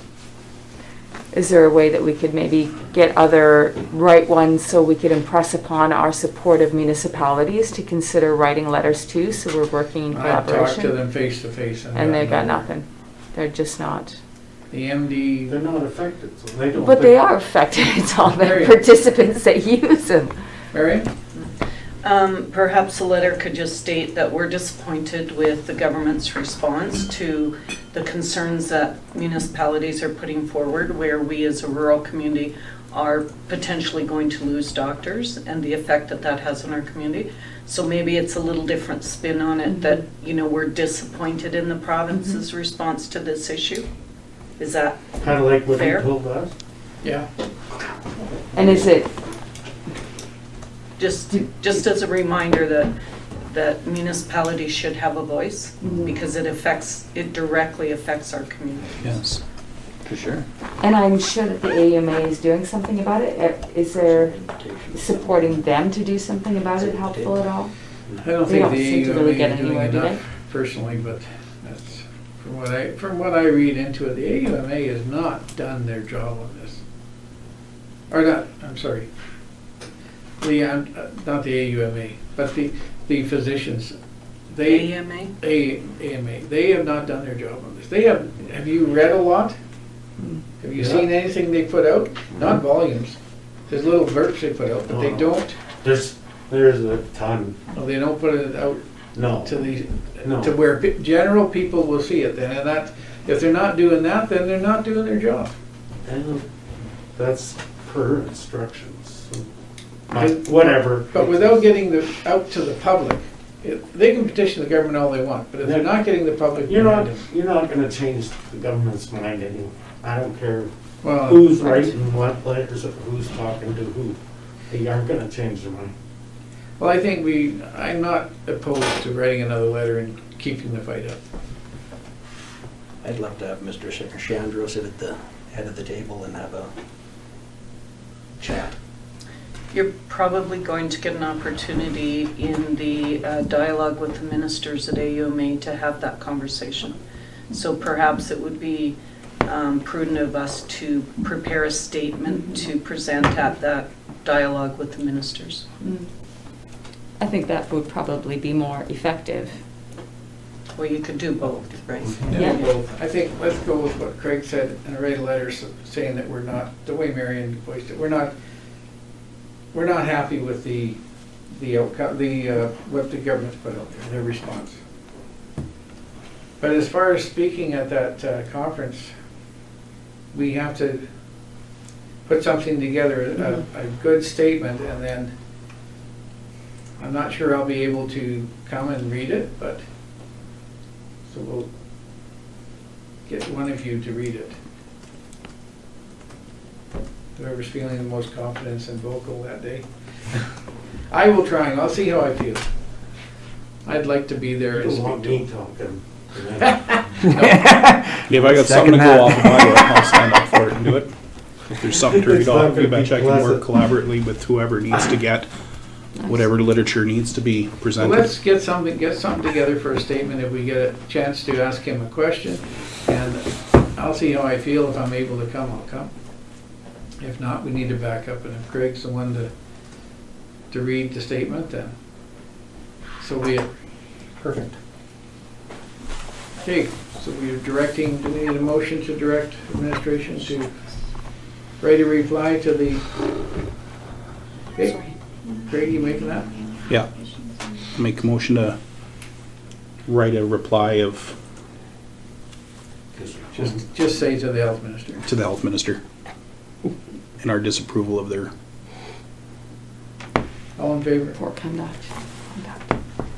Is there a way that we could maybe get other right ones so we could impress upon our supportive municipalities to consider writing letters too, so we're working in I've collaboration? talked to them face to face. And they've got nothing. They're just not. The MD, They're not affected, so they don't. But they are affected. It's all the Mary. participants that use them. Marion? Perhaps the letter could just state that we're disappointed with the government's response to the concerns that municipalities are putting forward, where we as a rural community are potentially going to lose doctors and the effect that that has on our community. So maybe it's a little different spin on it, that, you know, we're disappointed in the province's response to this issue. Is that Kind of like what you fair? told us. Yeah. And is it, just as a reminder that municipalities should have a voice, because it directly affects our community. Yes, for sure. and I'm sure that the AUMA is doing something about it. Is there supporting them to do something about it helpful at all? I don't They think don't the seem to AUMA really get is doing anywhere, do enough personally, but that's, from what I read into it, the AUMA has not done their job on this. Or not, I'm sorry. Not the AUMA, but the physicians. They, AMA? AMA, they have not done their job on this. Have you read a lot? Have you seen anything they put out? Not volumes. There's little burps they put out, but they don't, There's a ton. no, they don't put it out No. to where general people will see it then, and that, if they're not doing that, then they're not doing their job. And that's per instructions. But whatever. But without getting out to the public, they can petition the government all they want, but if they're not getting the public You're behind not, them, you're not gonna change the government's mind anyway. I don't care well, who's writing what letters or who's talking to who. They aren't gonna change their mind. well, I think I'm not opposed to writing another letter and keeping the fight up. I'd love to have Mr. Chandro sit at the head of the table and have a chat. You're probably going to get an opportunity in the dialogue with the ministers at AUMA to have that conversation. So perhaps it would be prudent of us to prepare a statement to present at that dialogue with the ministers. I think that would probably be more effective. Well, you could do both, right? Yeah. Both. I think, let's go with what Craig said and write a letter saying that we're not, the way Marion voiced it, we're not we're not happy with the outcome, what the government's put out there, their response. But as far as speaking at that conference, we have to put something together, a good statement, and then I'm not sure I'll be able to come and read it, but so we'll get one of you to read it. Whoever's feeling the most confidence and vocal that day. I will try, and I'll see how I feel. I'd like to be there and You don't want speak me to talking. If I got something to go off of my book, I'll stand up for it and do it. If there's something to read It's not off, gonna you betcha I be can work pleasant. collaboratively with whoever needs to get whatever literature needs to be So presented. let's get something together for a statement if we get a chance to ask him a question. And I'll see how I feel. If I'm able to come, I'll come. If not, we need to back up, and if Craig's the one to read the statement, then so be it. Perfect. Okay, so we're directing, do we need a motion to direct administration to write a reply to the, okay, Craig, you making that? Yeah. Make a motion to write a reply of, Just say to the health minister. to the health minister in our disapproval of their, All in favor? For conduct.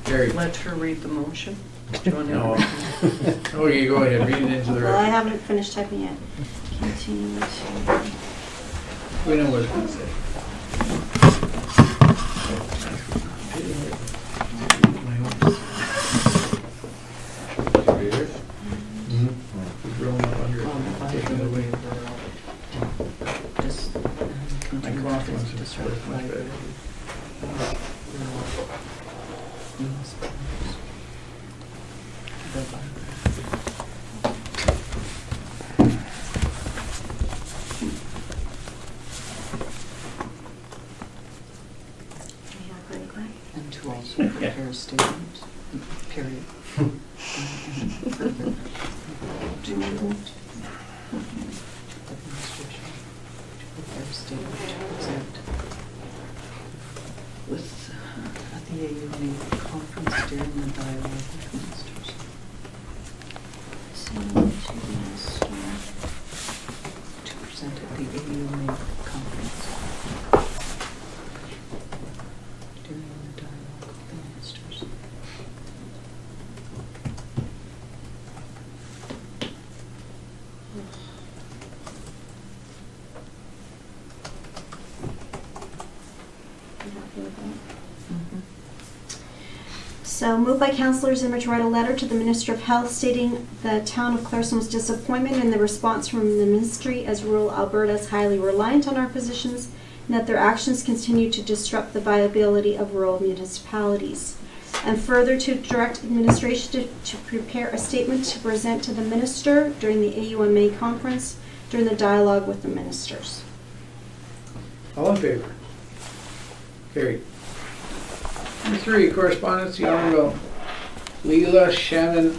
Carried. Let her read the motion. Do you want No. to- Oh, you go ahead, read it into the Well, I record. haven't finished typing yet. Continue to. We know what it's gonna say. We've grown up under it, taken it away. Just, My cloth ones are just worth much better. And to also prepare a statement, period. And further, to administration to prepare a statement to present with, at the AUA conference during the dialogue with ministers. To present at the AUA conference during the dialogue with the ministers. So moved by Councillor Zimmer to write a letter to the Minister of Health stating the town of Claresholm's disappointment in the response from the ministry as rural Alberta is highly reliant on our physicians and that their actions continue to disrupt the viability of rural municipalities. And further to direct administration to prepare a statement to present to the minister during the AUMA conference during the dialogue with the ministers. All in favor? Carried. Number 3, correspondence, the Honorable Leela Shannon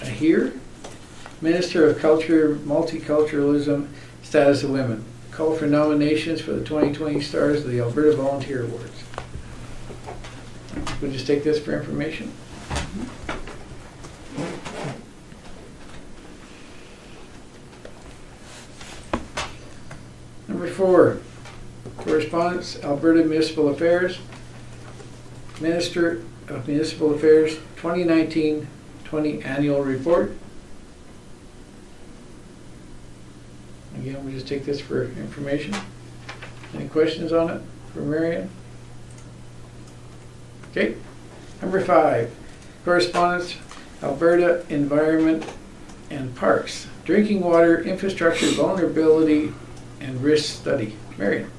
Ahir, Minister of Culture, Multiculturalism, Status of Women. Call for nominations for the 2020 Stars of the Alberta Volunteer Awards. We'll just take this for information. Number 4, correspondence, Alberta Municipal Affairs, Minister of Municipal Affairs 2019-20 Annual Report. Again, we just take this for information. Any questions on it for Marion? Okay. Number 5, correspondence, Alberta Environment and Parks, Drinking Water Infrastructure Vulnerability and Risk Study. Marion.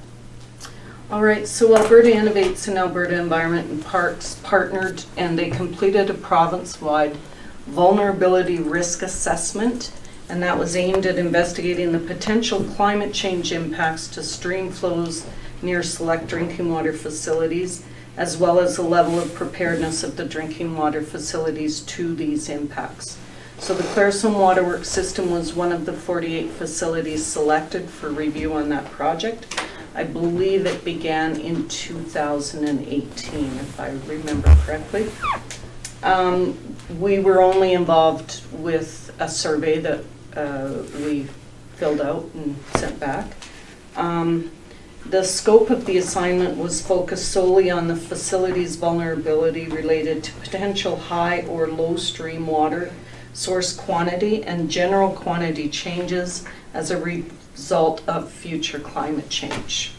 All right, so Alberta Innovates and Alberta Environment and Parks partnered and they completed a province-wide vulnerability risk assessment, and that was aimed at investigating the potential climate change impacts to stream flows near select drinking water facilities, as well as the level of preparedness of the drinking water facilities to these impacts. So the Claresholm Waterworks system was one of the 48 facilities selected for review on that project. I believe it began in 2018, if I remember correctly. We were only involved with a survey that we filled out and sent back. The scope of the assignment was focused solely on the facility's vulnerability related to potential high or low stream water source quantity and general quantity changes as a result of future climate change.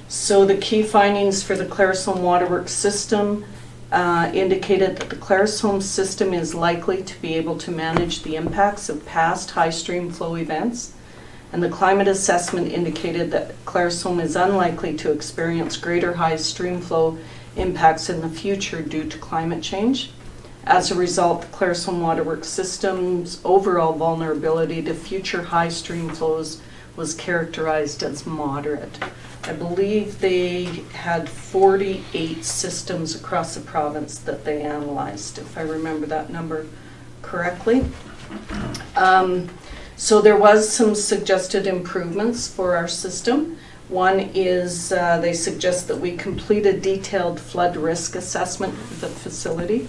So the key findings for the Claresholm Waterworks system indicated that the Claresholm system is likely to be able to manage the impacts of past high stream flow events, and the climate assessment indicated that Claresholm is unlikely to experience greater high stream flow impacts in the future due to climate change. As a result, the Claresholm Waterworks system's overall vulnerability to future high stream flows was characterized as moderate. I believe they had 48 systems across the province that they analyzed, if I remember that number correctly. So there was some suggested improvements for our system. One is they suggest that we complete a detailed flood risk assessment for the facility,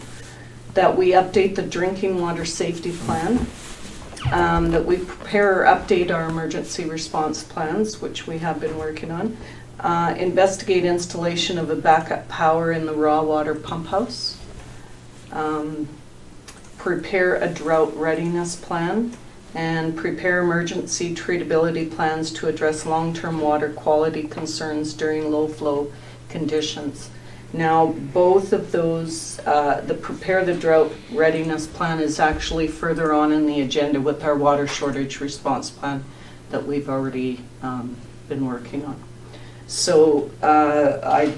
that we update the drinking water safety plan, that we prepare or update our emergency response plans, which we have been working on, investigate installation of a backup power in the raw water pump house, prepare a drought readiness plan, and prepare emergency treatability plans to address long-term water quality concerns during low flow conditions. Now, both of those, the prepare the drought readiness plan is actually further on in the agenda with our water shortage response plan that we've already been working on. So I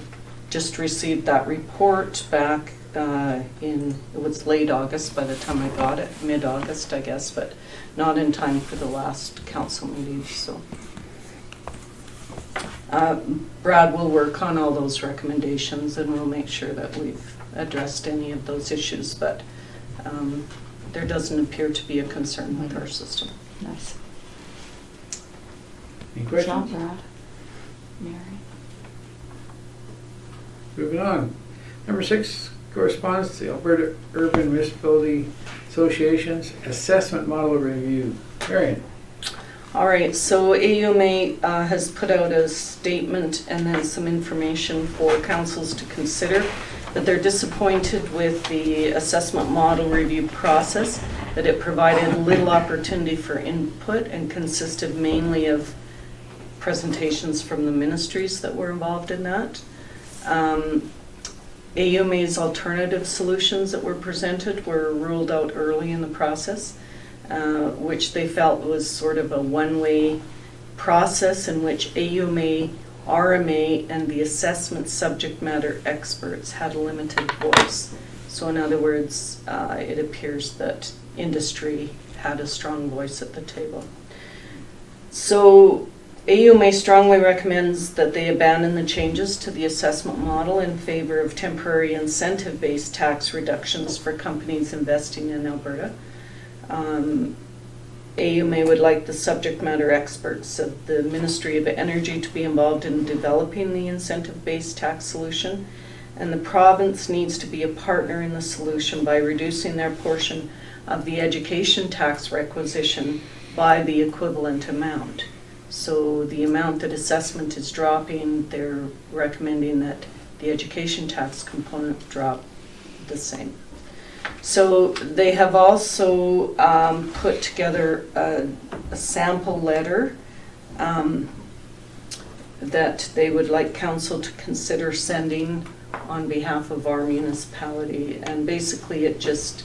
just received that report back it was late August by the time I got it, mid-August I guess, but not in time for the last council meeting. So Brad will work on all those recommendations and we'll make sure that we've addressed any of those issues, but there doesn't appear to be a concern with our system. Nice. Any Good job, questions? Brad. Mary. Moving on. Number 6, correspondence to the Alberta Urban Municipality Association's Assessment Model Review. Marion. All right, so AUMA has put out a statement and then some information for councils to consider, that they're disappointed with the assessment model review process, that it provided little opportunity for input and consisted mainly of presentations from the ministries that were involved in that. AUMA's alternative solutions that were presented were ruled out early in the process, which they felt was sort of a one-way process in which AUMA, RMA, and the assessment subject matter experts had a limited voice. So in other words, it appears that industry had a strong voice at the table. So AUMA strongly recommends that they abandon the changes to the assessment model in favor of temporary incentive-based tax reductions for companies investing in Alberta. AUMA would like the subject matter experts of the Ministry of Energy to be involved in developing the incentive-based tax solution, and the province needs to be a partner in the solution by reducing their portion of the education tax requisition by the equivalent amount. So the amount that assessment is dropping, they're recommending that the education tax component drop the same. So they have also put together a sample letter that they would like council to consider sending on behalf of our municipality, and basically it just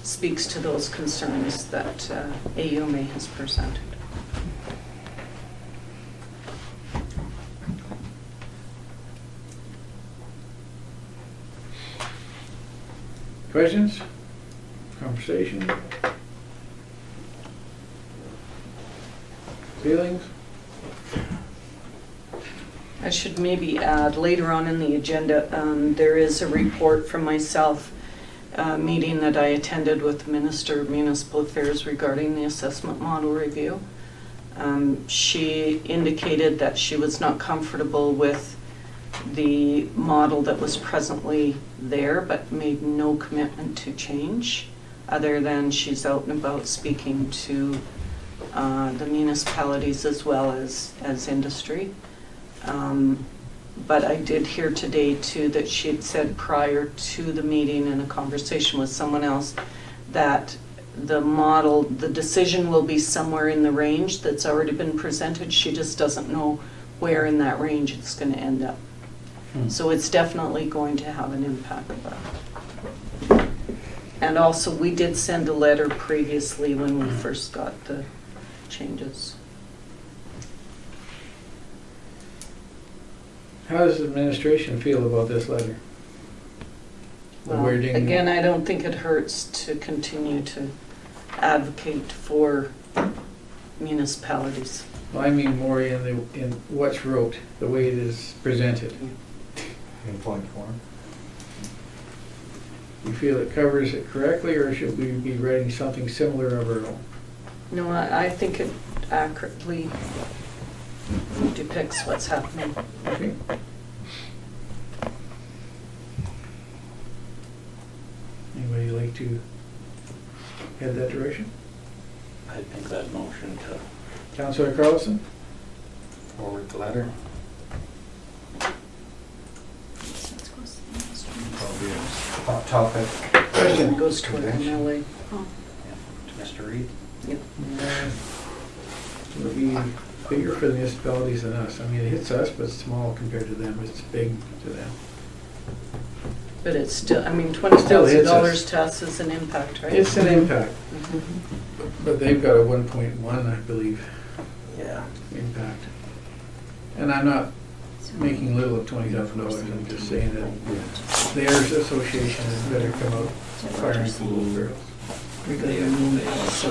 speaks to those concerns that AUMA has presented. Questions? Conversation? Feelings? I should maybe add, later on in the agenda, there is a report from myself, a meeting that I attended with the Minister of Municipal Affairs regarding the assessment model review. She indicated that she was not comfortable with the model that was presently there, but made no commitment to change, other than she's out and about speaking to the municipalities as well as industry. But I did hear today too that she had said prior to the meeting in a conversation with someone else that the decision will be somewhere in the range that's already been presented. She just doesn't know where in that range it's going to end up. So it's definitely going to have an impact. And also, we did send a letter previously when we first got the changes. How does the administration feel about this letter? The Well, wording? again, I don't think it hurts to continue to advocate for municipalities. Well, I mean more in what's wrote, the way it is presented. In point form. You feel it covers it correctly, or should we be writing something similar of our own? No, I think it accurately depicts what's happening. Okay. Anybody like to head that direction? I think that motion to Councillor Carlson? Forward the letter. Probably a hot topic. It goes to an MLA. to Mr. Reed. Yep. It'll be bigger for the municipalities than us. I mean, it hits us, but it's small compared to them. It's big to them. But it's still, I mean, Still hits $20,000 us. to us is an impact, right? It's an impact, Mhm. but they've got a 1.1, I believe, Yeah. impact. And I'm not making little of $20,000. I'm just saying that their association has better come out firing some little girls. They also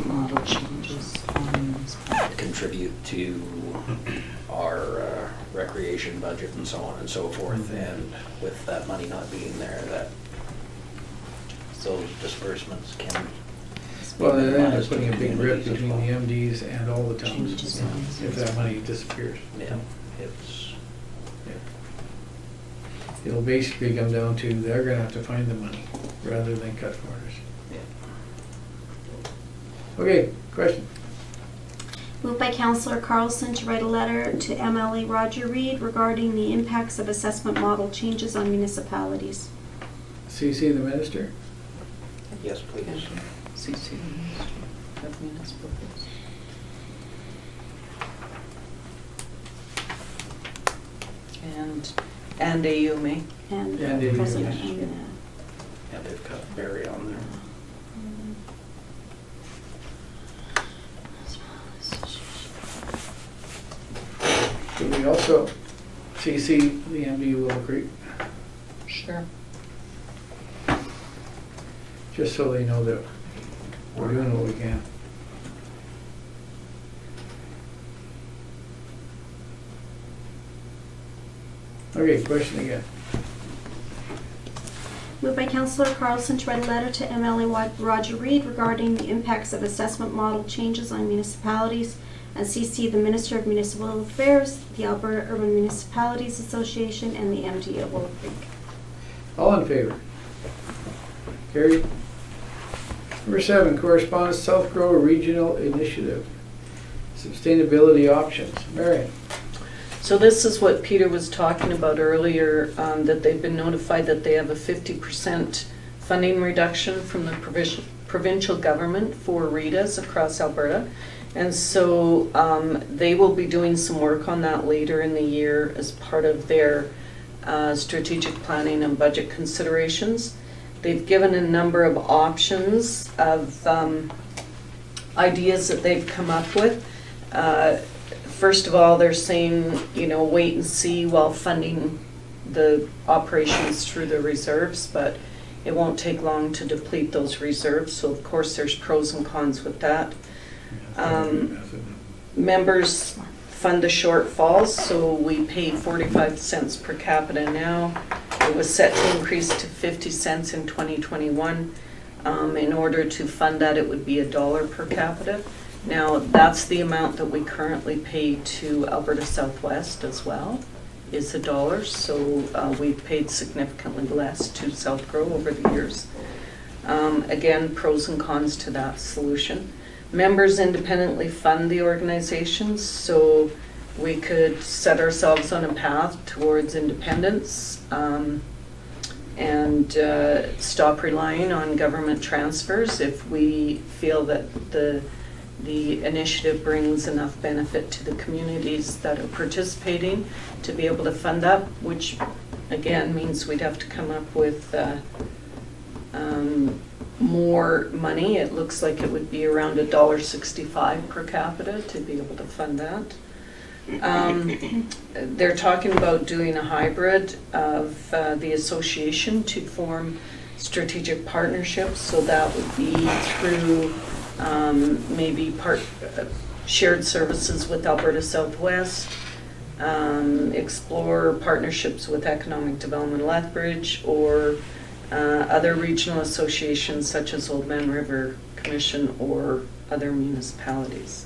Model changes on municipalities. contribute to our recreation budget and so on and so forth, and with that money not being there, that those disbursements can. Well, they're end up minimized putting a to big rip communities as between well. the MDs and all the towns Changes on if that money disappears. Yeah, it's, It'll basically come down to they're gonna have to find the money rather than cut corners. yeah. Okay, question? Moved by Councillor Carlson to write a letter to MLA Roger Reed regarding the impacts of assessment model changes on municipalities. CC the minister? Yes, please. CC the Ministry of Municipal Affairs. And AUMA. And And the President unions. and, Yeah, they've got Barry on there. Should we also CC the MD Willow Creek, Sure. just so they know that we're doing what we can? Okay, question again. Moved by Councillor Carlson to write a letter to MLA Roger Reed regarding the impacts of assessment model changes on municipalities and CC the Minister of Municipal Affairs, the Alberta Urban Municipalities Association, and the MD at Willow Creek. All in favor? Carried. Number 7, correspondence, South Grow Regional Initiative. Sustainability options. Marion? So this is what Peter was talking about earlier, that they've been notified that they have a 50% funding reduction from the provincial government for REITAs across Alberta. And so they will be doing some work on that later in the year as part of their strategic planning and budget considerations. They've given a number of options of ideas that they've come up with. First of all, they're saying, wait and see while funding the operations through the reserves, but it won't take long to deplete those reserves. So of course, there's pros and cons with that. Members fund the shortfalls, so we pay 45 cents per capita now. It was set to increase to 50 cents in 2021. In order to fund that, it would be $1 per capita. Now, that's the amount that we currently pay to Alberta Southwest as well, is $1. So we've paid significantly less to South Grow over the years. Again, pros and cons to that solution. Members independently fund the organizations, so we could set ourselves on a path towards independence and stop relying on government transfers if we feel that the initiative brings enough benefit to the communities that are participating to be able to fund that, which again means we'd have to come up with more money. It looks like it would be around $1.65 per capita to be able to fund that. They're talking about doing a hybrid of the association to form strategic partnerships, so that would be through maybe shared services with Alberta Southwest, explore partnerships with Economic Development Lethbridge, or other regional associations such as Old Man River Commission or other municipalities.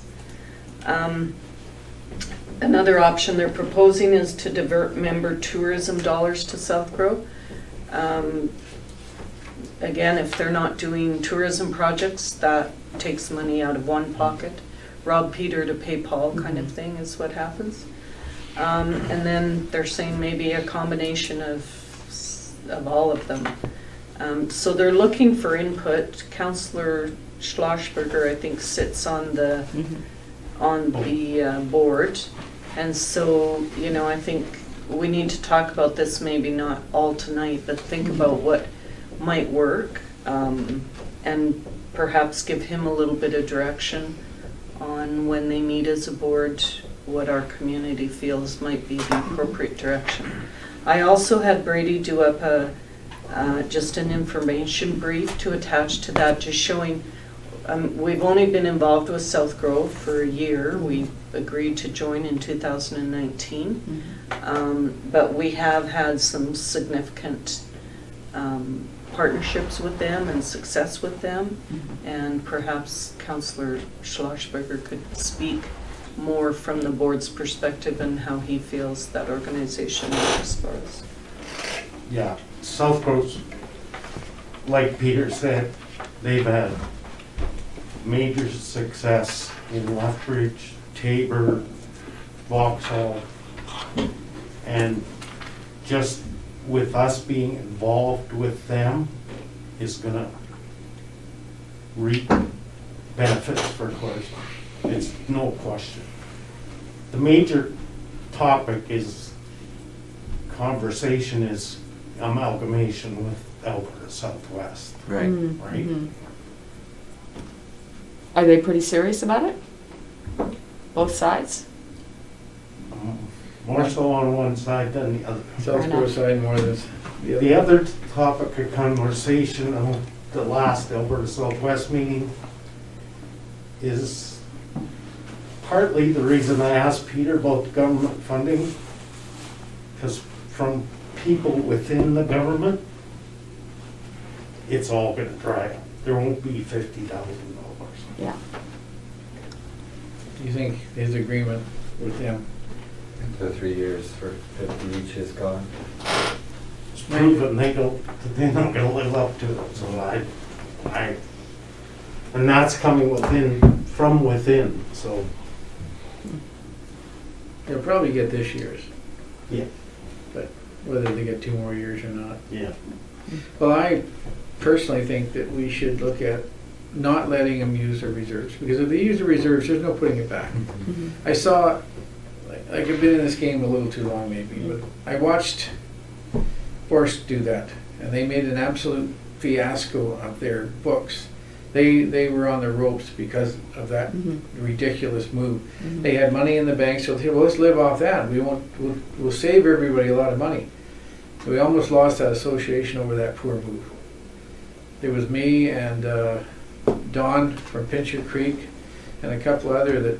Another option they're proposing is to divert member tourism dollars to South Grow. Again, if they're not doing tourism projects, that takes money out of one pocket. Rob Peter to pay Paul kind of thing is what happens. And then they're saying maybe a combination of all of them. So they're looking for input. Councillor Schlossberger, I think, sits on the board. And so, you know, I think we need to talk about this, maybe not all tonight, but think about what might work, and perhaps give him a little bit of direction on when they meet as a board, what our community feels might be the appropriate direction. I also had Brady do up just an information brief to attach to that, just showing we've only been involved with South Grove for a year. We agreed to join in 2019, but we have had some significant partnerships with them and success with them, and perhaps Councillor Schlossberger could speak more from the board's perspective and how he feels that organization works for us. Yeah, South Coast, like Peter said, they've had major success in Lethbridge, Tabor, Vauxhall, and just with us being involved with them is gonna reap benefits for Clarkson. It's no question. The major topic is conversation is amalgamation with Alberta Southwest, Right. right? Are they pretty serious about it? Both sides? More so on one side than the other. South Grow side more than The other topic of conversation of the last Alberta Southwest meeting is partly the reason I asked Peter about government funding, because from people within the government, it's all gonna dry up. There won't be $50,000. Yeah. Do you think his agreement with them? The 3 years for 50 each is gone. It's proven they're not gonna live up to it, so and that's coming from within, so. They'll probably get this year's, Yeah. but whether they get 2 more years or not. Yeah. Well, I personally think that we should look at not letting them use their reserves, because if they use the reserves, there's no putting it back. I saw, like I've been in this game a little too long maybe, but I watched Forrest do that, and they made an absolute fiasco of their books. They were on the ropes because of that ridiculous move. They had money in the bank, so they said, well, let's live off that. We'll save everybody a lot of money. We almost lost that association over that poor move. There was me and Don from Pincher Creek and a couple other that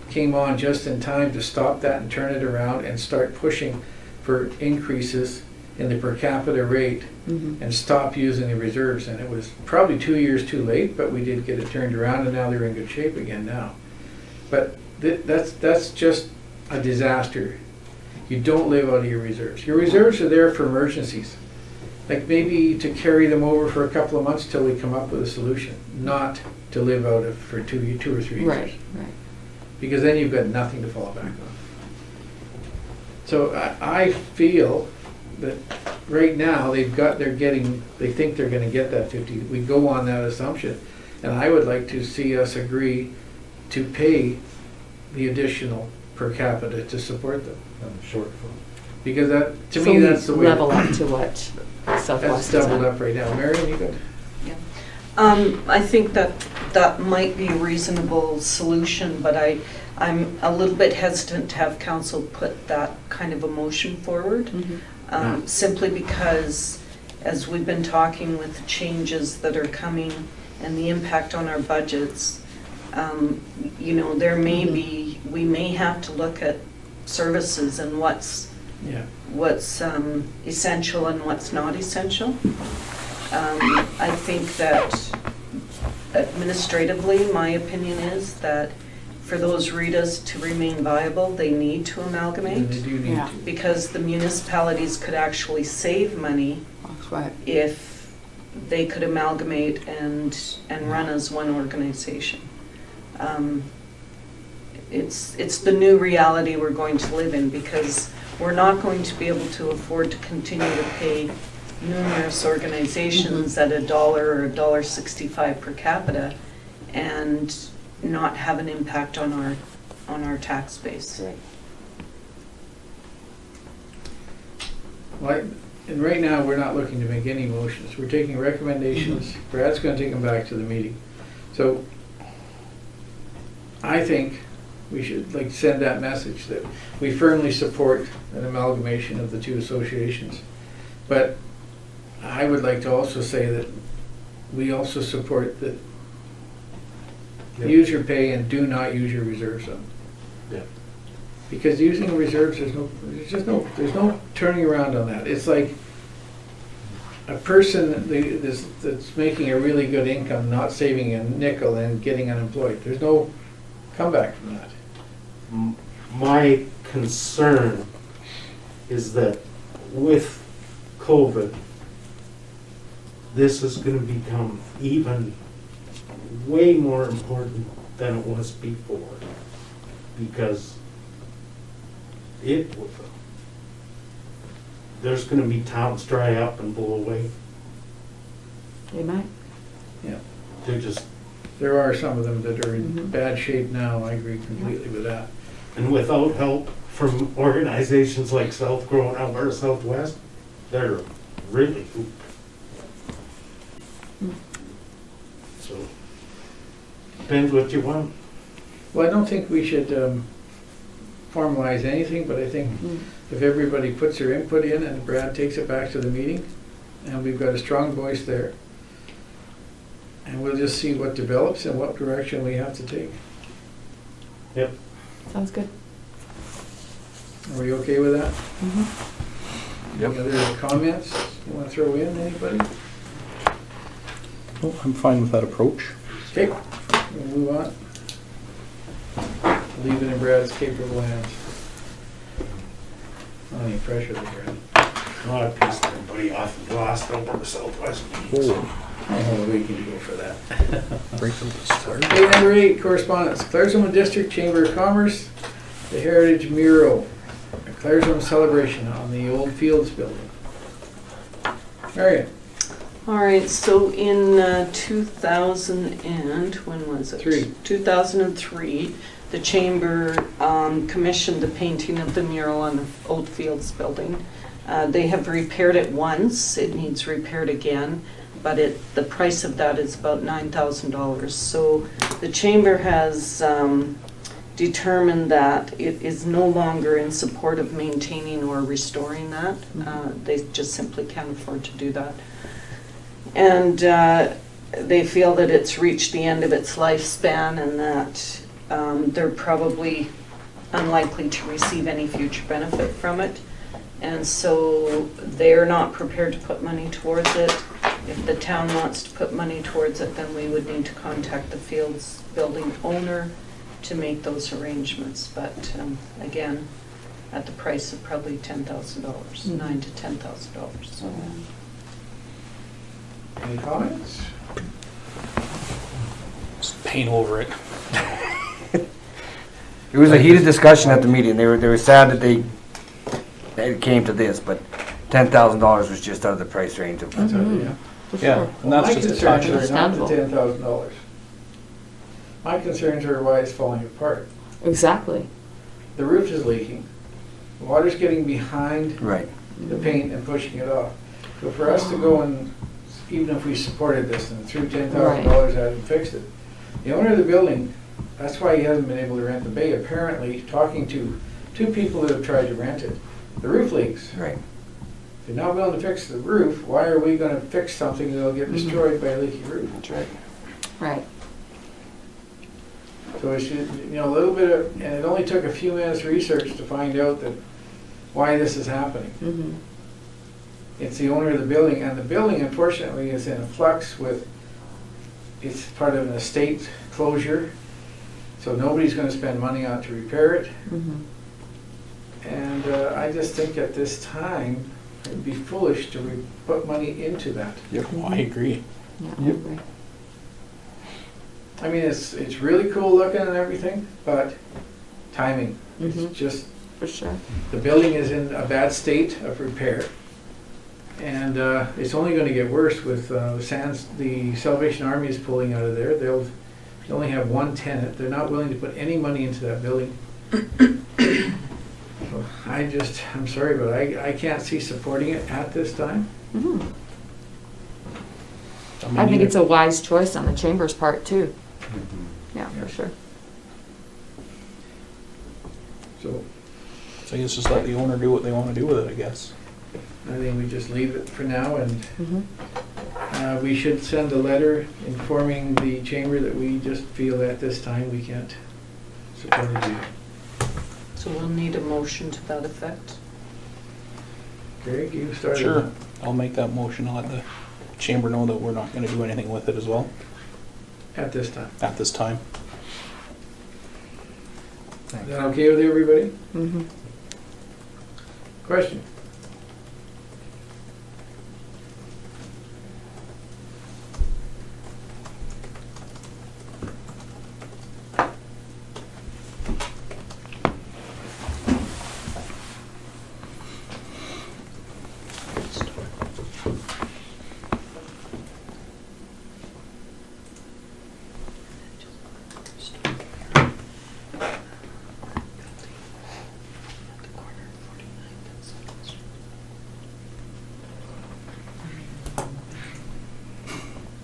came on just in time to stop that and turn it around and start pushing for increases in the per capita rate and stop using the reserves. And it was probably 2 years too late, but we did get it turned around, and now they're in good shape again now. But that's just a disaster. You don't live out of your reserves. Your reserves are there for emergencies, like maybe to carry them over for a couple of months till we come up with a solution, not to live out of for 2 or 3 years. Right. Because then you've got nothing to fall back on. So I feel that right now they think they're going to get that 50. We go on that assumption, and I would like to see us agree to pay the additional per capita to support them. Shortfall. Because that, to So me, that's the way. level up to what Southwest That's is doubled at. up right now. Marion, you good? I think that might be a reasonable solution, but I'm a little bit hesitant to have council put that kind of a motion forward. Simply because, as we've been talking with the changes that are coming and the impact on our budgets, there may be, we may have to look at services and what's essential and what's not essential. I think that administratively, my opinion is that for those RETAs to remain viable, they need to amalgamate. And they do need Yeah. to. Because the municipalities could actually save money That's right. if they could amalgamate and run as one organization. It's the new reality we're going to live in, because we're not going to be able to afford to continue to pay numerous organizations at $1 or $1.65 per capita and not have an impact on our tax base. Well, and right now, we're not looking to make any motions. We're taking recommendations. Brad's going to take them back to the meeting. So I think we should send that message that we firmly support an amalgamation of the two associations. But I would like to also say that we also support that use your pay and do not use your reserves up. Yeah. Because using reserves, there's no turning around on that. It's like a person that's making a really good income, not saving a nickel and getting unemployed. There's no comeback from that. My concern is that with COVID, this is going to become even way more important than it was before, because there's going to be towns dry up and blow away. They might. Yeah. There are some of them that are in bad shape now. I agree completely with that. And without help from organizations like South Grow and Alberta Southwest, they're really pooped. So, depends what you want. Well, I don't think we should formalize anything, but I think if everybody puts their input in and Brad takes it back to the meeting, and we've got a strong voice there, and we'll just see what develops and what direction we have to take. Yep. Sounds good. Are we okay with that? Yep. Any other comments you want to throw in, anybody? Well, I'm fine with that approach. Okay, we'll move on. Leave it in Brad's capable hands. Not any pressure there, Brad. Well, I pissed everybody off and lost Alberta Southwest. Oh, we can go for that. Break them to start. Okay, number 8, correspondence. Claresholm District Chamber of Commerce, the Heritage Mural, a Claresholm celebration on the old Fields building. Marion. All right, so in 2000 and, when was it? 2003, the Chamber commissioned the painting of the mural on the Old Fields building. They have repaired it once, it needs repaired again, but the price of that is about $9,000. So the Chamber has determined that it is no longer in support of maintaining or restoring that. They just simply can't afford to do that. And they feel that it's reached the end of its lifespan and that they're probably unlikely to receive any future benefit from it. And so they're not prepared to put money towards it. If the town wants to put money towards it, then we would need to contact the Fields building owner to make those arrangements. But again, at the price of probably $10,000, $9,000 to $10,000. Any comments? Just paint over it. It was a heated discussion at the meeting. They were sad that it came to this, but $10,000 was just out of the price range of. Yeah. For Yeah, sure. and that's My just a concerns touch. are not the Understandable. $10,000. My concerns are why it's falling apart. Exactly. The roof is leaking. The water's getting behind Right. the paint and pushing it off. So for us to go and, even if we supported this and threw $10,000 at it and fixed it, the owner of the building, that's why he hasn't been able to rent the bay. Apparently, talking to two people that have tried to rent it, the roof leaks. Right. If you're not willing to fix the roof, why are we gonna fix something that'll get destroyed by a leaky roof? That's right. Right. So it should, a little bit of, and it only took a few minutes research to find out that why this is happening. Mm-hmm. It's the owner of the building, and the building unfortunately is in a flux with, it's part of an estate closure, so nobody's gonna spend money on it to repair it. Mm-hmm. And I just think at this time, it'd be foolish to put money into that. Oh, I agree. Yeah, I Yep. agree. I mean, it's really cool looking and everything, but timing. Mhm. It's just, For sure. the building is in a bad state of repair. And it's only gonna get worse with the Salvation Army is pulling out of there. They only have one tenant. They're not willing to put any money into that building. So I'm sorry, but I can't see supporting it at this time. Mhm. I think it's a wise choice on the chamber's part too. Yeah, for sure. So So I guess just let the owner do what they want to do with it, I guess. I think we just leave it for now, and Mm-hmm. we should send a letter informing the chamber that we just feel at this time we can't support it. So we'll need a motion to that effect. Greg, you started. Sure. I'll make that motion. I'll let the chamber know that we're not going to do anything with it as well At this time. at this time. Is that okay with everybody? Mm-hmm. Question?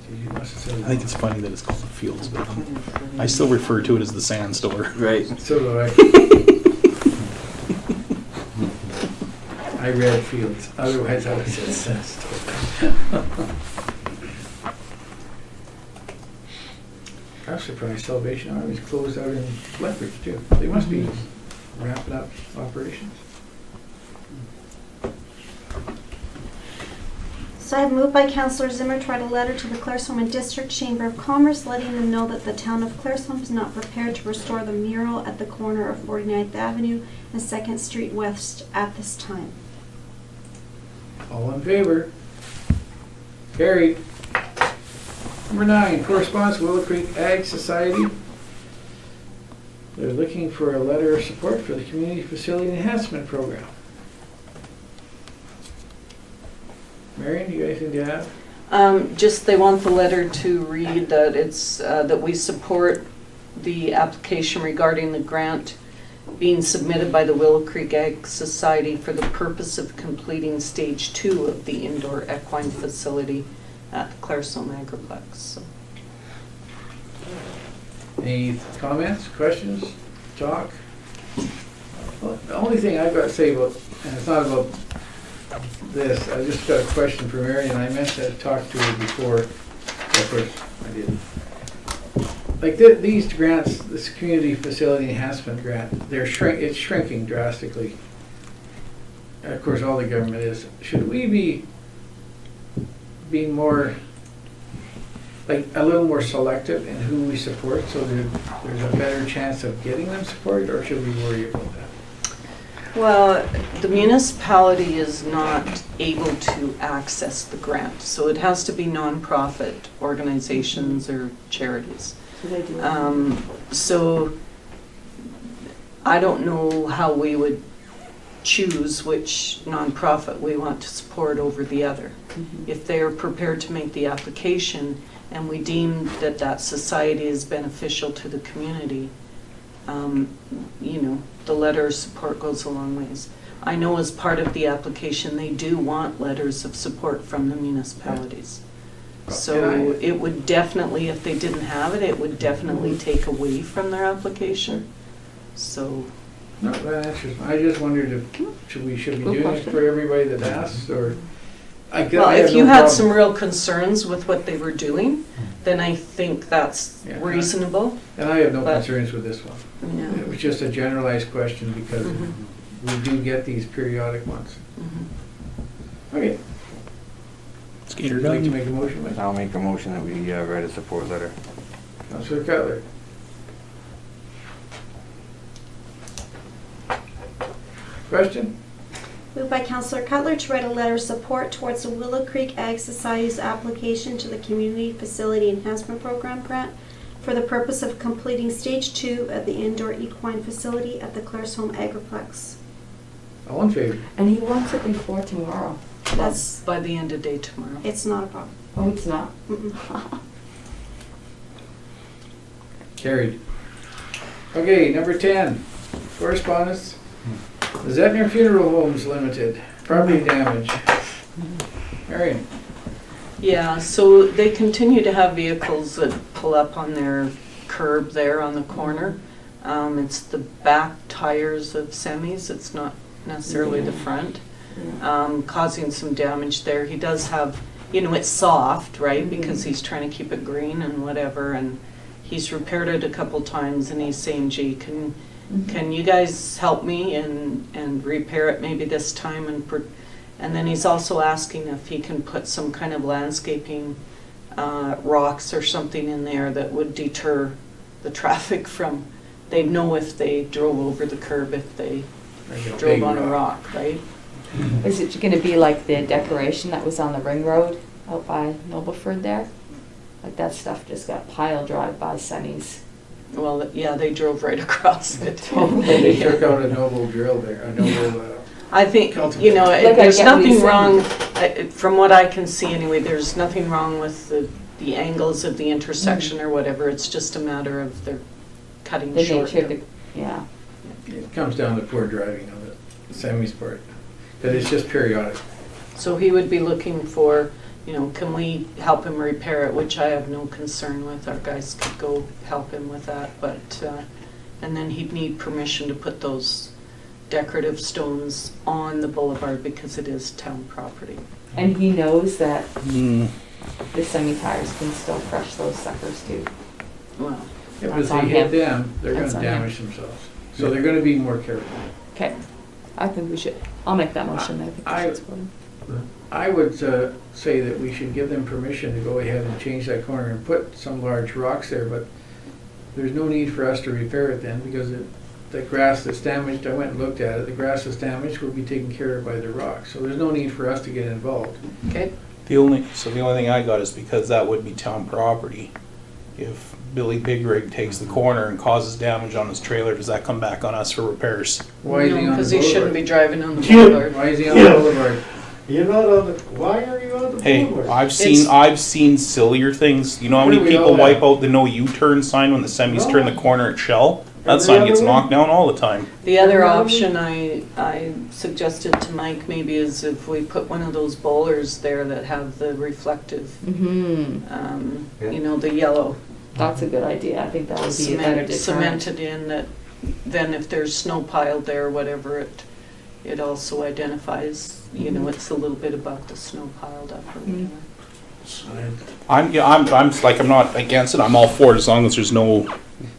You must have said I think it's funny that it's called the Fields Building. I still refer to it as the Sand Store. Right. So do I. I read Fields, otherwise I would have said Sest. I'm surprised Salvation Army's closed out in Lethbridge too. They must be wrapping up operations. So I have moved by Councillor Zimmer to write a letter to the Claresholm District Chamber of Commerce letting them know that the town of Claresholm is not prepared to restore the mural at the corner of 49th Avenue and 2nd Street West at this time. All in favor? Carried. Number 9, correspondence, Willow Creek Ag Society. They're looking for a letter of support for the Community Facility Enhancement Program. Marion, you got anything to add? Just they want the letter to read that it's, that we support the application regarding the grant being submitted by the Willow Creek Ag Society for the purpose of completing stage 2 of the indoor equine facility at the Claresholm Agriplex. So, Any comments, questions, talk? Well, the only thing I've got to say about, and it's not about this, I just got a question for Marion. I meant to talk to her before, of course I didn't. Like these grants, this community facility enhancement grant, it's shrinking drastically. of course, all the government is, should we be being more, like, a little more selective in who we support so that there's a better chance of getting them support, or should we worry about that? Well, the municipality is not able to access the grant, so it has to be nonprofit organizations or charities. So I don't know how we would choose which nonprofit we want to support over the other. If they're prepared to make the application and we deem that that society is beneficial to the community, you know, the letter of support goes a long ways. I know as part of the application, they do want letters of support from the municipalities. So it would definitely, if they didn't have it, it would definitely take away from their application. So. No, that answers, I just wondered if, should we be doing it for everybody that asks, or? Well, if you had some real concerns with what they were doing, then I think that's reasonable. And I have no concerns with this one. Yeah. It was just a generalized question because we do get these periodic ones. Okay. Skater Would you like to done. make a motion, Mike? I'll make a motion that we write a support letter. Councillor Cutler. Question? Moved by Councillor Cutler to write a letter of support towards the Willow Creek Ag Society's application to the Community Facility Enhancement Program grant for the purpose of completing Stage 2 of the indoor equine facility at the Claresholm Agriplex. All in favor? And he wants it before tomorrow. That's, By the end of day tomorrow. it's not a problem. Oh, it's not? Mm-mm. Carried. Okay, number 10, correspondence. The Zetner Funeral Homes Limited, property damage. Marion. Yeah, so they continue to have vehicles that pull up on their curb there on the corner. It's the back tires of semis, it's not necessarily the front, causing some damage there. He does have, you know, it's soft, right, because he's trying to keep it green and whatever, and he's repaired it a couple times, and he's saying, gee, can you guys help me and repair it maybe this time? And then he's also asking if he can put some kind of landscaping rocks or something in there that would deter the traffic from, they'd know if they drove over the curb if they drove on a rock, right? Is it gonna be like the decoration that was on the ring road out by Nobleford there? Like that stuff just got piled drive by Sunny's. Well, yeah, they drove right across it. They took out a noble drill there, a noble, I think, you know, Like I there's get what nothing he's wrong, from what I can see anyway, there's nothing wrong with the angles of the intersection or whatever. It's just a matter of they're cutting The short. nature of the, yeah. it comes down to poor driving of it, Sammy's part. But it's just periodic. So he would be looking for, you know, can we help him repair it, which I have no concern with. Our guys could go help him with that, but, and then he'd need permission to put those decorative stones on the boulevard because it is town property. And he knows that the semi-tires can still crush those suckers too. Well, If That's they on hit him. them, they're That's gonna on him. damage themselves. So they're gonna be more careful. Okay, I think we should, I'll make that motion, I think we should support him. I would say that we should give them permission to go ahead and change that corner and put some large rocks there, but there's no need for us to repair it then, because the grass that's damaged, I went and looked at it, the grass that's damaged will be taken care of by the rocks, so there's no need for us to get involved. okay. The only thing I got is because that would be town property. If Billy Bigrig takes the corner and causes damage on his trailer, does that come back on us for repairs? Why is he on the Because he shouldn't be boulevard? driving on the boulevard. Why is he on the boulevard? You're not on the, why are you on the Hey, boulevard? I've seen sillier things. You know how many We all people wipe have. out the no U-turn sign when the semis turn the corner at Shell? That Every sign other gets one. knocked down all the time. The other Really? option I suggested to Mike maybe is if we put one of those bowlers there that have the reflective, you know, the yellow That's a good idea, I think that would be a better deterrent. cemented in, that then if there's snow piled there or whatever, it also identifies, you know, it's a little bit above the snow piled up or whatever. I'm not against it. I'm all for it as long as there's no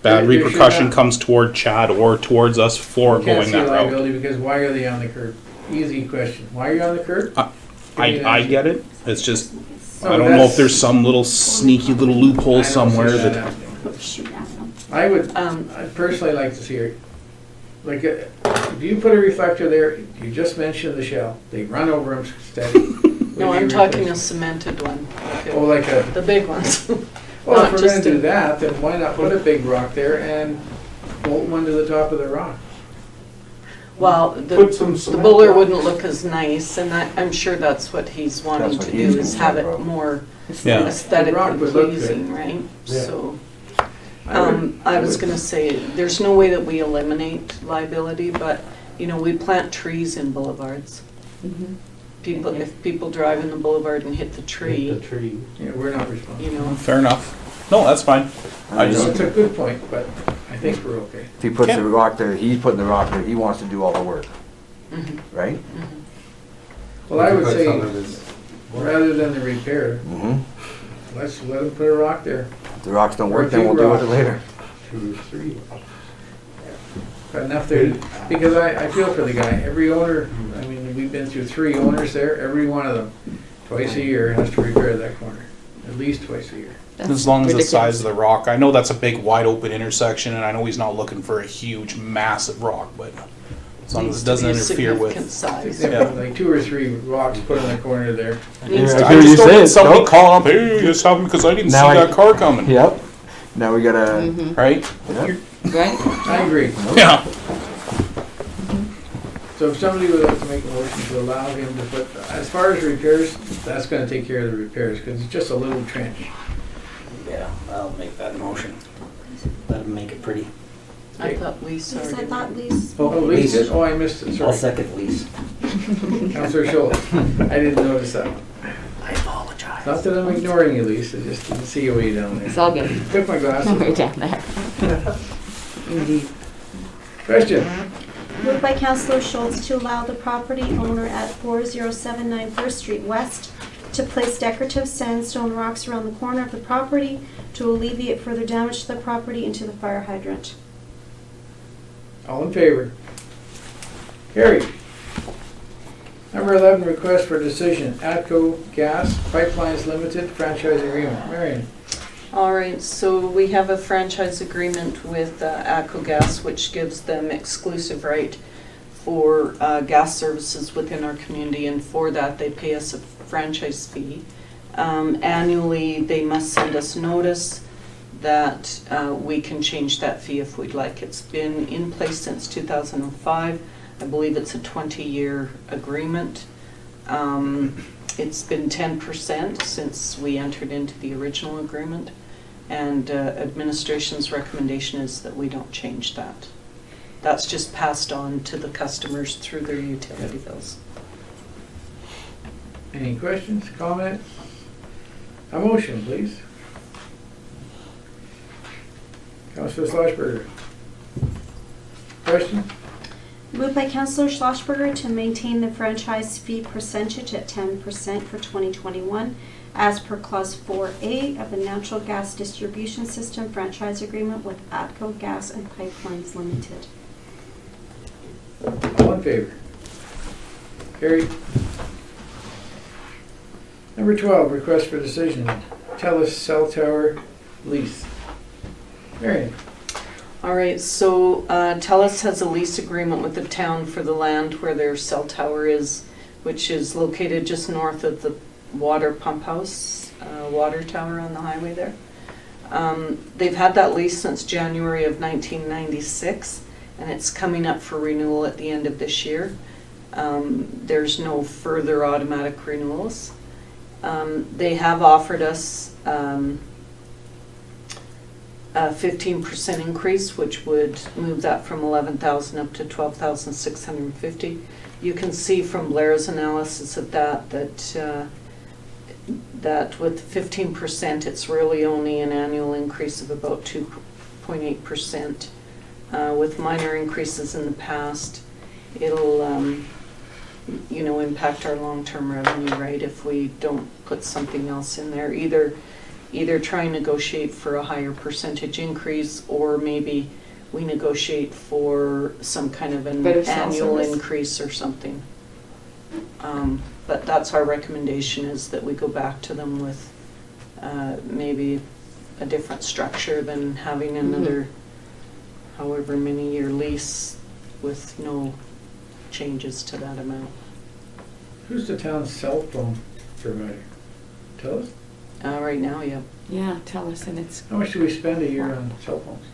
bad There should repercussion not- comes toward Chad or towards us for You can't going see that route. liability because why are they on the curb? easy question. Why are you on the curb? I get it. It's just, Oh, I don't know if there's some little sneaky little I loophole don't see somewhere that that, happening. I'd personally like to see it, like, if you put a reflector there, you just mentioned the shell, they run over them steady. No, I'm talking a cemented one. Oh, like a, The big ones. well, if Not we're just gonna do a- that, then why not put a big rock there and bolt one to the top of the rock? Well, Put some the cement buller blocks. wouldn't look as nice, and I'm sure that's what he's wanting That's to what he's do, is have concerned it about. more Yeah. The rock aesthetically would look good. pleasing, right? Yeah. So, would- I was would- gonna say, there's no way that we eliminate liability, but, we plant trees in boulevards. People, if people drive in the boulevard and hit the The tree, tree. Yeah, we're not responsible. fair enough. No, that's fine. I So just, it's a good point, but I think we're okay. If he puts Okay. the rock there, he's putting the rock there, he wants to do all the work, Mhm. right? Well, I would Put say, some of his- rather than the repair, Mm-hmm. let's let him put a rock there. If the rocks don't Or a work, then few we'll deal with it rocks. later. 2 or 3. Got enough there, because I feel for the guy. Every owner, I mean, we've been through 3 owners there, every one of them, twice a year has to repair that corner, at least twice a year. as long as the size of the rock, I know that's a big wide open intersection and I know he's not looking for a huge massive rock, but as long as needs it to doesn't be a interfere significant with. size. Yeah. Like 2 or 3 rocks put in the corner there. Needs Yeah, to I I hear just you don't say want it, somebody nope. calling up, hey, just help me because I didn't see Now I- that car coming, Yep. Now we gotta, right? yep. Right? I agree. Yeah. So if somebody would like to make a motion to allow him to put, as far as repairs, that's gonna take care of the repairs, because it's just a little trench. Yeah, I'll make that motion. Let him make it pretty. I thought Lisa Yes, I already. thought Lisa. Oh, Lisa, oh, I missed it, I'll sorry. second Lisa. Counselor Schultz, I didn't notice that one. I apologize. Not that I'm ignoring you, Lisa, just didn't see you way down It's there. all good. Took my Right glasses. down there. Indeed. Question? Moved by Councillor Schultz to allow the property owner at 4079 First Street West to place decorative sandstone rocks around the corner of the property to alleviate further damage to the property and to the fire hydrant. All in favor? Carried. Number 11, request for decision, ATCO Gas Pipelines Limited franchise agreement. Marion? All right, so we have a franchise agreement with ATCO Gas, which gives them exclusive right for gas services within our community, and for that, they pay us a franchise fee. Annually, they must send us notice that we can change that fee if we'd like. It's been in place since 2005. I believe it's a 20-year agreement. It's been 10% since we entered into the original agreement, and administration's recommendation is that we don't change that. That's just passed on to the customers through their utility bills. Any questions, comments? A motion, please. Councilor Schlossberger. Question? Moved by Councillor Schlossberger to maintain the franchise fee percentage at 10% for 2021 as per Clause 4A of the Natural Gas Distribution System Franchise Agreement with ATCO Gas and Pipelines Limited. All in favor? Carried. Number 12, request for decision, TELUS cell tower lease. Marion? All right, so TELUS has a lease agreement with the town for the land where their cell tower is, which is located just north of the water pump house, water tower on the highway there. They've had that lease since January of 1996, and it's coming up for renewal at the end of this year. There's no further automatic renewals. They have offered us a 15% increase, which would move that from 11,000 up to 12,650. You can see from Blair's analysis of that with 15%, it's really only an annual increase of about 2.8%. With minor increases in the past, it'll impact our long-term revenue, right, if we don't put something else in there, either try and negotiate for a higher percentage increase, or maybe we negotiate for some kind of an Better cell annual service. increase or something. But that's our recommendation, is that we go back to them with maybe a different structure than having another however many year lease with no changes to that amount. Who's the town's cell phone provider? Tell us. Right now, yeah, Yeah, tell us, and it's, How much do we spend a year on cell phones?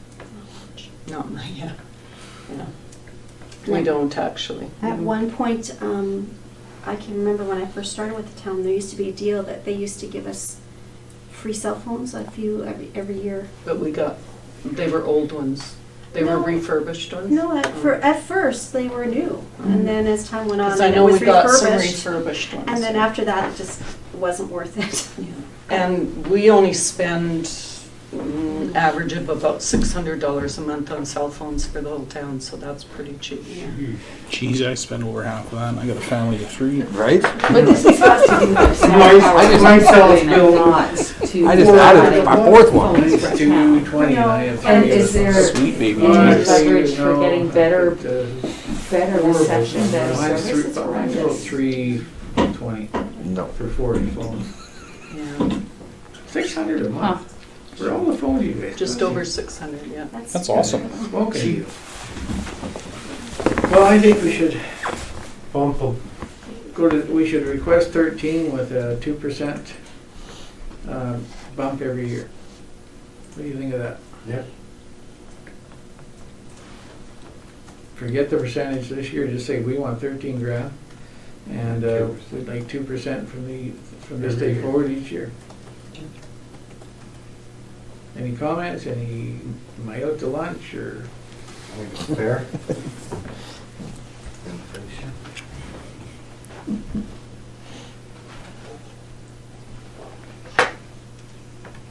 not my, yeah. We don't actually. At one point, I can remember when I first started with the town, there used to be a deal that they used to give us free cell phones, a few every year. But they were old ones. They were No. refurbished ones? No, at first they were new, and then as time went on, Because I and it know was we got some refurbished. refurbished ones. And then after that, it just wasn't worth it. Yeah. And we only spend average of about $600 a month on cell phones for the whole town, so that's pretty cheap. Geez, I spend over half of that, and I got a family of 3. Right? but this is has to do with My cell's bill- not to. I just added a fourth one. Phones for It's town. 220 and I have And three is of them. there Sweet baby. Well, any actually, leverage for no, getting better but, reception, better mine's service? It's about horrendous. 320 No. for 40 phones. Yeah, 600 a Huh. month for all the phones you get. just over 600, yeah. That's awesome. Smoking you. Well, I think we should Bump them. we should request 13 with a 2% bump every year. What do you think of that? Yep. Forget the percentage this year, just say we want 13 grand. And we'd like 2% from this day forward each year. Any comments, any, am I out to lunch, or? I think it's fair.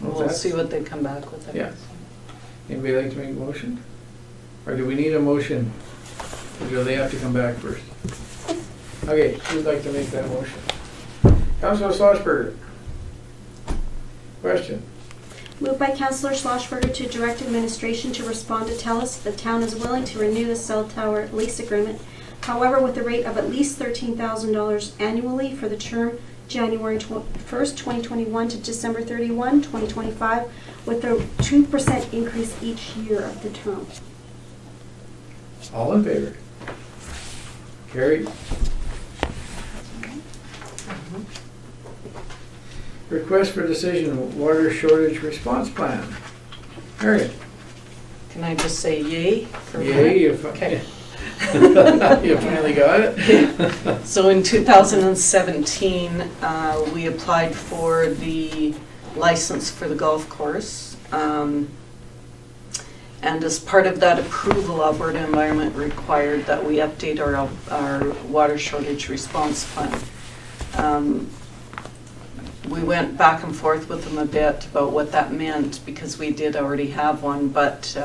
We'll see what they come back with. I Yeah. guess. Anybody like to make a motion? Or do we need a motion? Or do they have to come back first? Okay, who'd like to make that motion? Councilor Schlossberger. Question. Moved by Councillor Schlossberger to direct administration to respond to TELUS that the town is willing to renew the cell tower lease agreement, however, with a rate of at least $13,000 annually for the term January 1st, 2021 to December 31, 2025, with a 2% increase each year of the term. All in favor? Carried. Request for decision, water shortage response plan. Harriet? Can I just say yay? for a Yay, minute? you Okay. you finally got it? So in 2017, we applied for the license for the golf course. And as part of that approval, Alberta Environment required that we update our water shortage response plan. We went back and forth with them a bit about what that meant, because we did already have one, but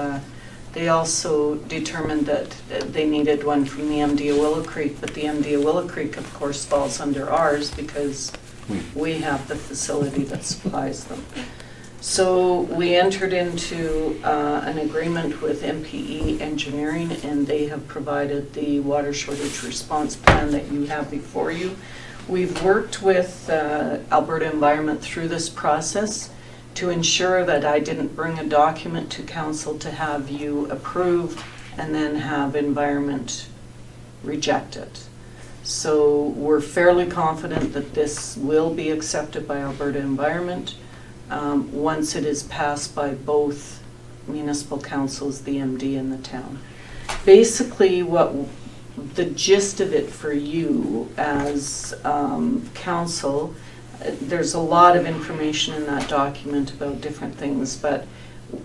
they also determined that they needed one from the MD of Willow Creek, but the MD of Willow Creek, of course, falls under ours because we have the facility that supplies them. So we entered into an agreement with MPE Engineering, and they have provided the water shortage response plan that you have before you. We've worked with Alberta Environment through this process to ensure that I didn't bring a document to council to have you approve and then have Environment reject it. So we're fairly confident that this will be accepted by Alberta Environment once it is passed by both municipal councils, the MD and the town. Basically, what the gist of it for you as council, there's a lot of information in that document about different things, but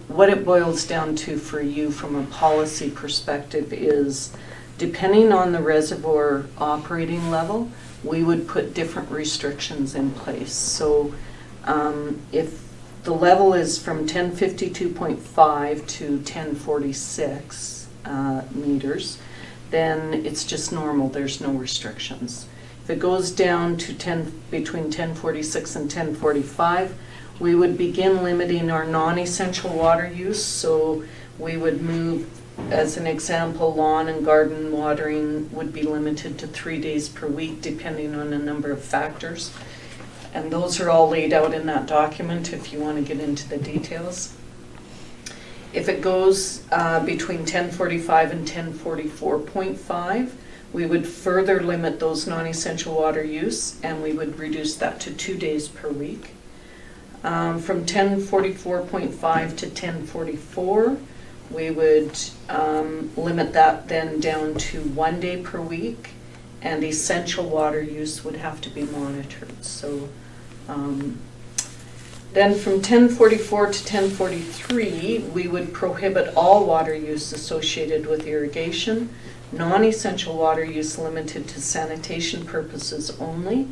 what it boils down to for you from a policy perspective is, depending on the reservoir operating level, we would put different restrictions in place. So if the level is from 1052.5 to 1046 meters, then it's just normal, there's no restrictions. If it goes down to between 1046 and 1045, we would begin limiting our non-essential water use. So we would move as an example, lawn and garden watering would be limited to 3 days per week, depending on a number of factors. And those are all laid out in that document if you want to get into the details. If it goes between 1045 and 1044.5, we would further limit those non-essential water use, and we would reduce that to 2 days per week. From 1044.5 to 1044, we would limit that then down to 1 day per week, and essential water use would have to be monitored. So then from 1044 to 1043, we would prohibit all water use associated with irrigation, non-essential water use limited to sanitation purposes only,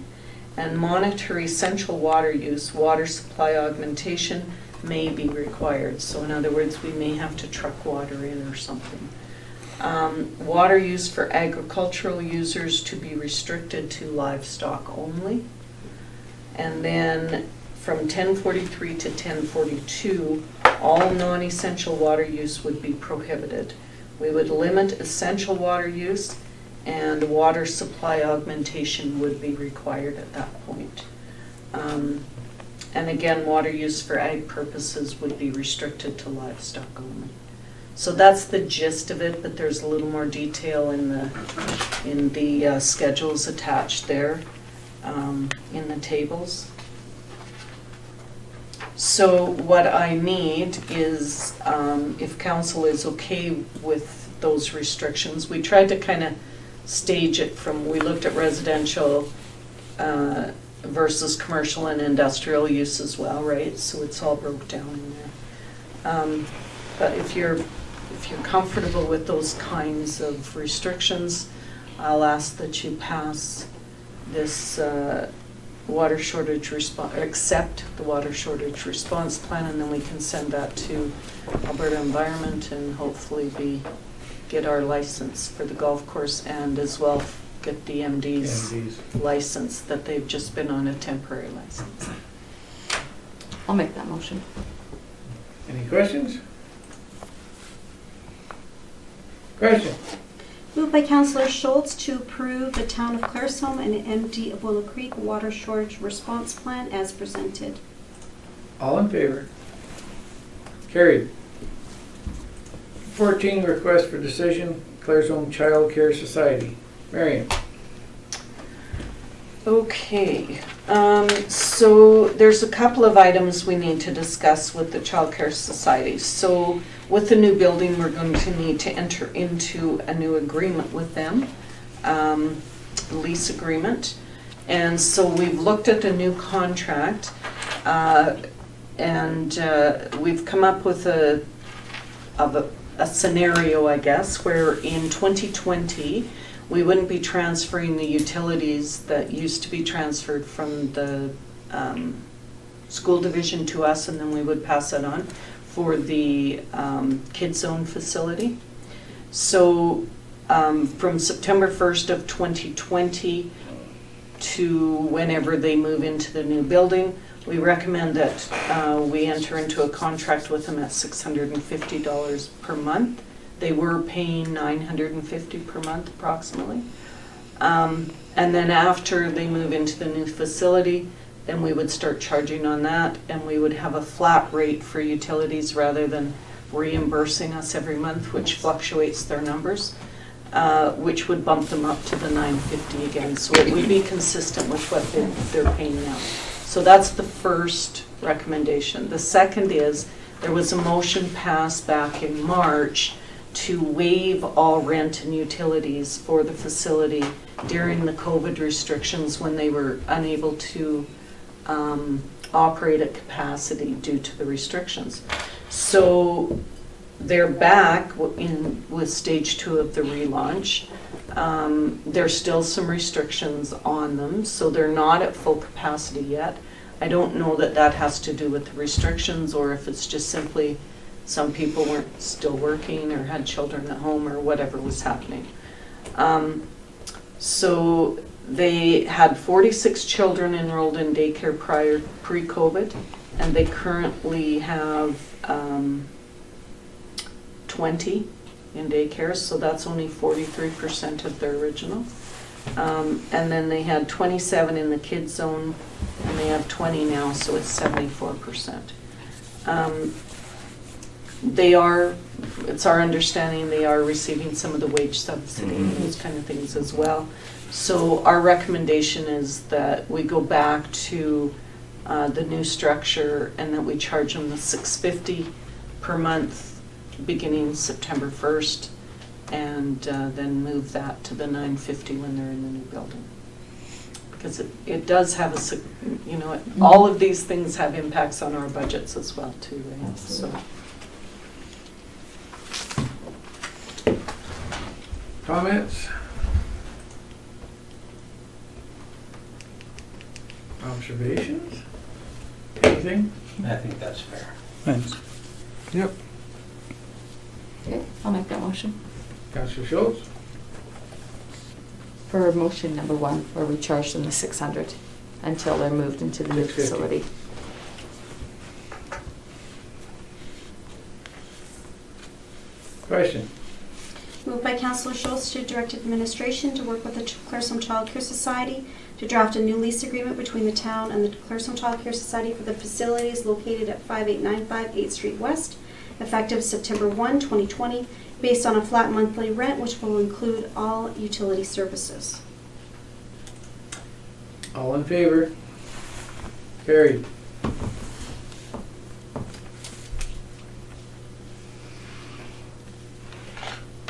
and monitor essential water use. Water supply augmentation may be required. So in other words, we may have to truck water in or something. Water use for agricultural users to be restricted to livestock only. And then from 1043 to 1042, all non-essential water use would be prohibited. We would limit essential water use, and water supply augmentation would be required at that point. And again, water use for ag purposes would be restricted to livestock only. So that's the gist of it, but there's a little more detail in the schedules attached there, in the tables. So what I need is, if council is okay with those restrictions, we tried to kind of stage it from, we looked at residential versus commercial and industrial use as well, right? So it's all broke down in there. But if you're comfortable with those kinds of restrictions, I'll ask that you pass this water shortage response, accept the water shortage response plan, and then we can send that to Alberta Environment and hopefully get our license for the golf course, and as well get the MD's license that they've just been on a temporary license. I'll make that motion. Any questions? Question? Moved by Councillor Schultz to approve the Town of Claresholm and MD of Willow Creek Water Shortage Response Plan as presented. All in favor? Carried. 14, request for decision, Claresholm Child Care Society. Marion. Okay, so there's a couple of items we need to discuss with the Child Care Society. So with the new building, we're going to need to enter into a new agreement with them, lease agreement. And so we've looked at a new contract, and we've come up with a scenario, I guess, where in 2020, we wouldn't be transferring the utilities that used to be transferred from the school division to us, and then we would pass that on for the Kids Zone facility. So from September 1st of 2020 to whenever they move into the new building, we recommend that we enter into a contract with them at $650 per month. They were paying $950 per month approximately. And then after they move into the new facility, then we would start charging on that, and we would have a flat rate for utilities rather than reimbursing us every month, which fluctuates their numbers, which would bump them up to the $950 again. So it would be consistent with what they're paying now. So that's the first recommendation. The second is, there was a motion passed back in March to waive all rent and utilities for the facility during the COVID restrictions when they were unable to operate at capacity due to the restrictions. So they're back with stage 2 of the relaunch. There's still some restrictions on them, so they're not at full capacity yet. I don't know that that has to do with the restrictions, or if it's just simply some people weren't still working or had children at home or whatever was happening. So they had 46 children enrolled in daycare pre-COVID, and they currently have 20 in daycares, so that's only 43% of their original. And then they had 27 in the kids zone, and they have 20 now, so it's 74%. It's our understanding they are receiving some of the wage subsidy and those kind of things as well. So our recommendation is that we go back to the new structure and that we charge them the $650 per month beginning September 1st, and then move that to the $950 when they're in the new building. Because it does have all of these things have impacts on our budgets as well too, right? So. Comments? Observations? Anything? I think that's fair. Thanks. Yep. Okay, I'll make that motion. Councillor Schultz? For motion number 1, where we charge them the 600 until they're moved into the new 650. facility. Question? Moved by Councillor Schultz to direct administration to work with the Claresholm Child Care Society to draft a new lease agreement between the town and the Claresholm Child Care Society for the facilities located at 5895 8th Street West, effective September 1, 2020, based on a flat monthly rent which will include all utility services. All in favor? Carried.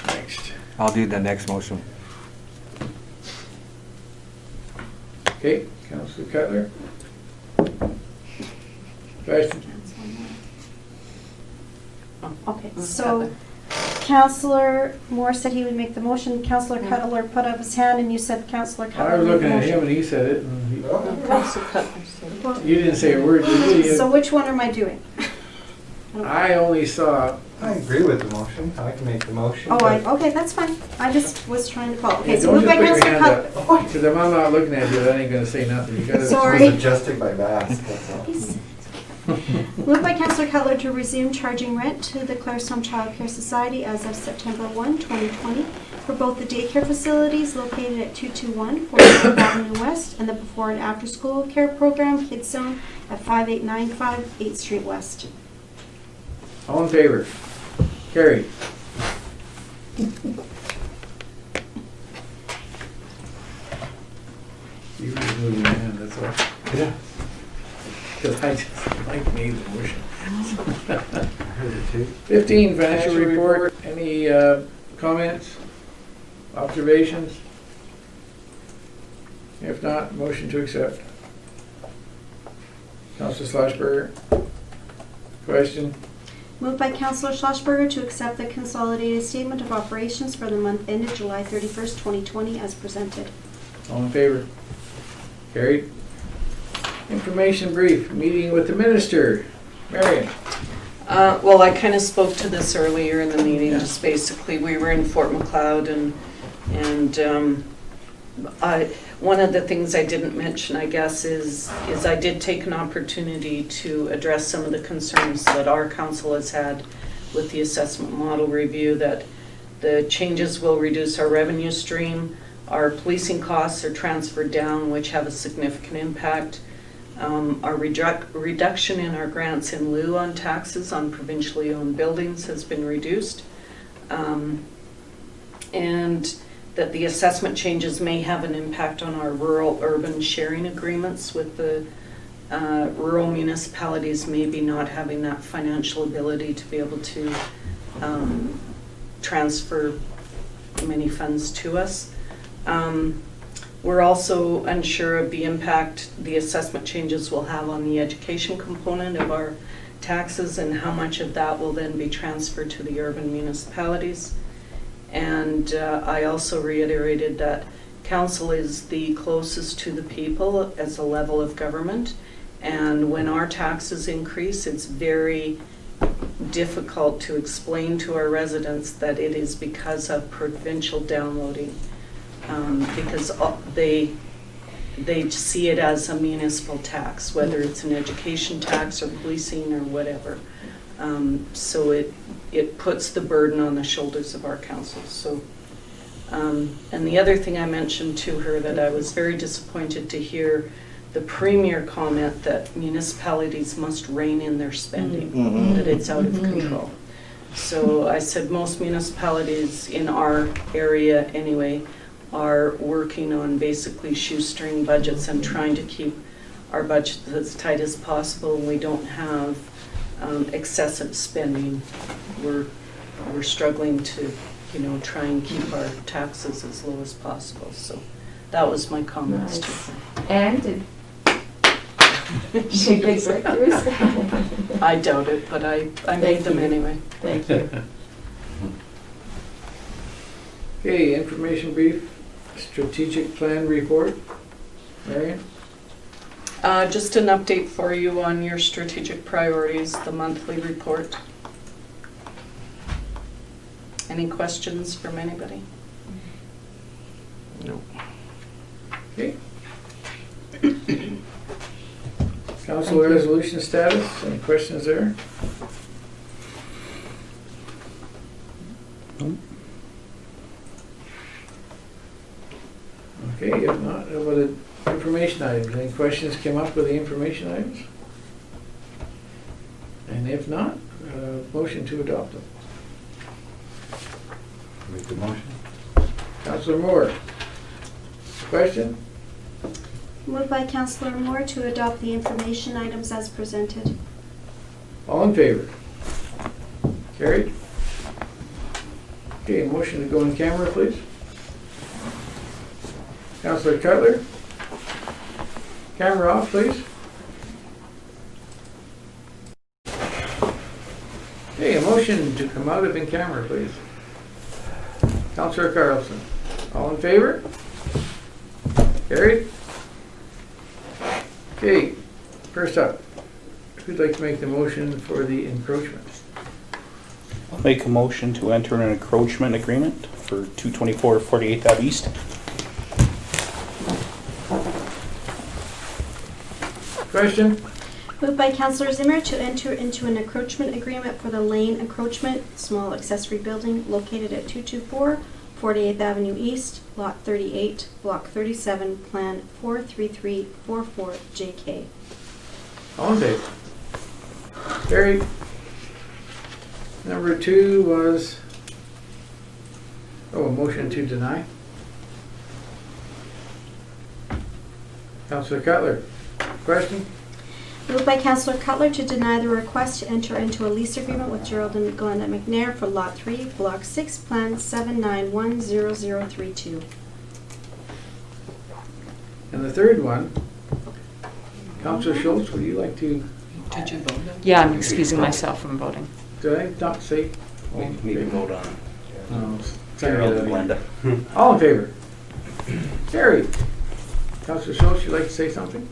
Next. I'll do the next motion. Okay, Councillor Cutler? Question? Okay, so Councillor Moore said he would make the motion. Councillor Cutler put up his hand and you said Councillor Cutler I was made the looking at motion. him and he said it, and Councillor Cutler said. Well, you didn't say a word, did you? so which one am I doing? I only saw, I agree with the motion. I can make the motion. Oh, but- okay, that's fine. I just was trying to follow. Okay, yeah, so don't moved just by put your Councillor hand up, Cutler. because if I'm not looking at you, I ain't gonna say nothing. You gotta. Sorry. I was adjusting my mask, that's all. Moved by Councillor Cutler to resume charging rent to the Claresholm Child Care Society as of September 1, 2020, for both the daycare facilities located at 221 44th Avenue West and the before and after school care program Kids Zone at 5895 8th Street West. All in favor? Carried. You were just moving your hand, that's all. Yeah. Because I just like made the motion. I heard it too. 15, financial report. Any comments? Observations? If not, motion to accept. Councillor Schlossberger? Question? Moved by Councillor Schlossberger to accept the consolidated statement of operations for the month ended July 31st, 2020 as presented. All in favor? Carried. Information brief, meeting with the minister. Marion? Well, I kind of spoke to this earlier in the meeting. Just basically, we were in Fort McLeod, and one of the things I didn't mention, I guess, is I did take an opportunity to address some of the concerns that our council has had with the assessment model review, that the changes will reduce our revenue stream, our policing costs are transferred down, which have a significant impact. Our reduction in our grants in lieu on taxes on provincially owned buildings has been reduced. And that the assessment changes may have an impact on our rural-urban sharing agreements with the rural municipalities maybe not having that financial ability to be able to transfer many funds to us. We're also unsure of the impact the assessment changes will have on the education component of our taxes and how much of that will then be transferred to the urban municipalities. And I also reiterated that council is the closest to the people as a level of government. And when our taxes increase, it's very difficult to explain to our residents that it is because of provincial downloading. Because they see it as a municipal tax, whether it's an education tax or policing or whatever. So it puts the burden on the shoulders of our council. So, and the other thing I mentioned to her that I was very disappointed to hear the Premier comment that municipalities must rein in their spending, that it's out of control. So I said most municipalities in our area anyway are working on basically shoestring budgets and trying to keep our budget as tight as possible, and we don't have excessive spending. We're struggling to, try and keep our taxes as low as possible. So that was my comments to her. And did she big breakthroughs? I doubt it, but I made them anyway. Thank you. Okay, information brief, strategic plan report. Marion? Just an update for you on your strategic priorities, the monthly report. Any questions from anybody? No. Okay. Council resolution status, any questions there? Okay, if not, how about the information items? Any questions came up with the information items? And if not, motion to adopt them. Make the motion. Councillor Moore. Question? Moved by Councillor Moore to adopt the information items as presented. All in favor? Carried. Okay, motion to go in camera, please. Councillor Cutler? Camera off, please. Okay, a motion to come out of in camera, please. Councillor Carlson. All in favor? Carried. Okay, first up, who'd like to make the motion for the encroachment? I'll make a motion to enter an encroachment agreement for 224 48th Ave East. Question? Moved by Councillor Zimmer to enter into an encroachment agreement for the lane encroachment, small accessory building located at 224 48th Avenue East, Lot 38, Block 37, Plan 43344 JK. All in favor? Carried. Number 2 was, a motion to deny. Councillor Cutler, question? Moved by Councillor Cutler to deny the request to enter into a lease agreement with Gerald and Glenda McNair for Lot 3, Block 6, Plan 7910032. And the third one, Councillor Schultz, would you like to, Did you vote? Yeah, I'm excusing myself from voting. did I not say? Need to vote on No, Gerald and Glenda. all in favor? Carried. Councillor Schultz, you'd like to say something?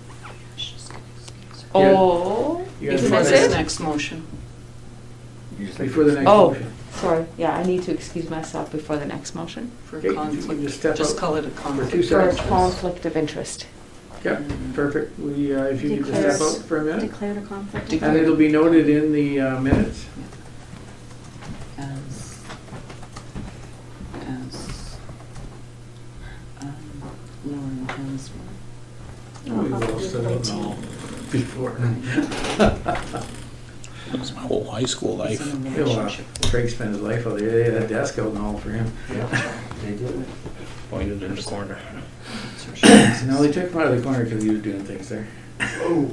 Oh, You guys Isn't Before want this this it? next motion. Before the next Oh. motion. sorry. Yeah, I need to excuse myself before the next motion. For Okay, you conflict, just step just out call it a For conflict. 2 For a seconds. conflict of interest. Yeah, perfect. We, if you could just step out for a minute. Declared a conflict. And it'll be noted in the minutes. As Lauren Hensman. We've all said it all before. That was my whole high school life. Yeah, well, Craig spent his life out there. They had a desk out and all for him. They did. Pointed in the corner. No, they took him out of the corner because he was doing things there. True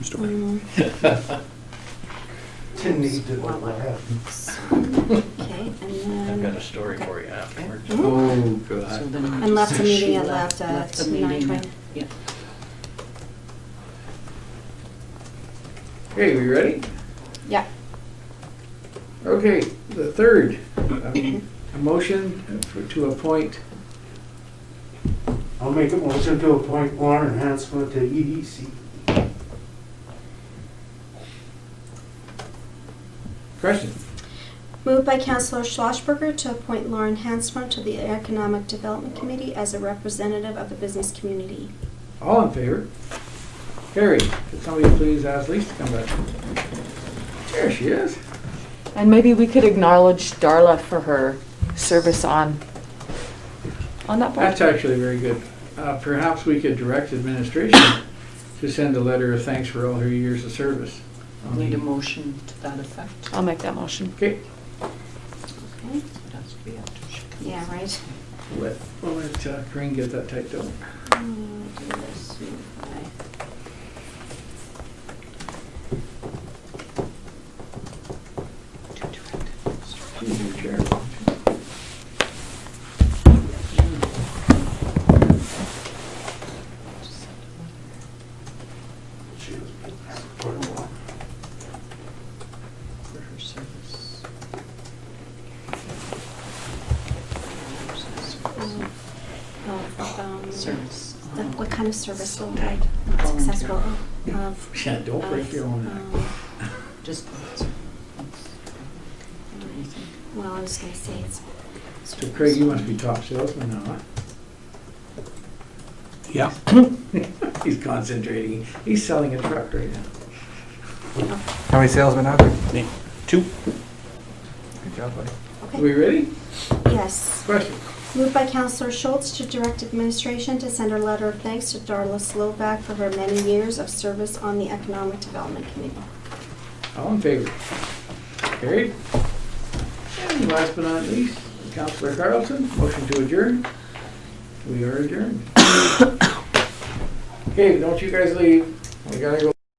story. Didn't need to look what happened. Okay, and I've then, got a story for you afterwards. Oh, So God. then and left the meeting at left the meeting. 9:20. Yeah. Okay, we ready? Yeah. Okay, the third, a motion to appoint, I'll make a motion to appoint Lauren Hansma to EDC. question? Moved by Councillor Schlossberger to appoint Lauren Hansma to the Economic Development Committee as a representative of the business community. All in favor? Carried. Could somebody please ask Lisa to come back? There she is. And maybe we could acknowledge Darla for her service on that board. That's actually very good. Perhaps we could direct administration to send a letter of thanks for all her years of service. Need a motion to that effect? I'll make that motion. Okay, Okay. It has to be after she comes. Yeah, right. we'll let Corinne get that typed out. Do this, move by. She's your chair. For her service. Service. What kind of service will I, not successful, Yeah, don't break your own neck. Just. well, I was gonna say it's. So Craig, you must be top salesman now, huh? Yeah. He's concentrating. He's selling a truck right now. How many salesmen out there? Me. 2. Good job, buddy. Okay, We ready? yes. Question. Moved by Councillor Schultz to direct administration to send a letter of thanks to Darla Slovak for her many years of service on the Economic Development Committee. All in favor? Carried. And last but not least, Councillor Carlson, motion to adjourn. We are adjourned. Okay, don't you guys leave. We gotta go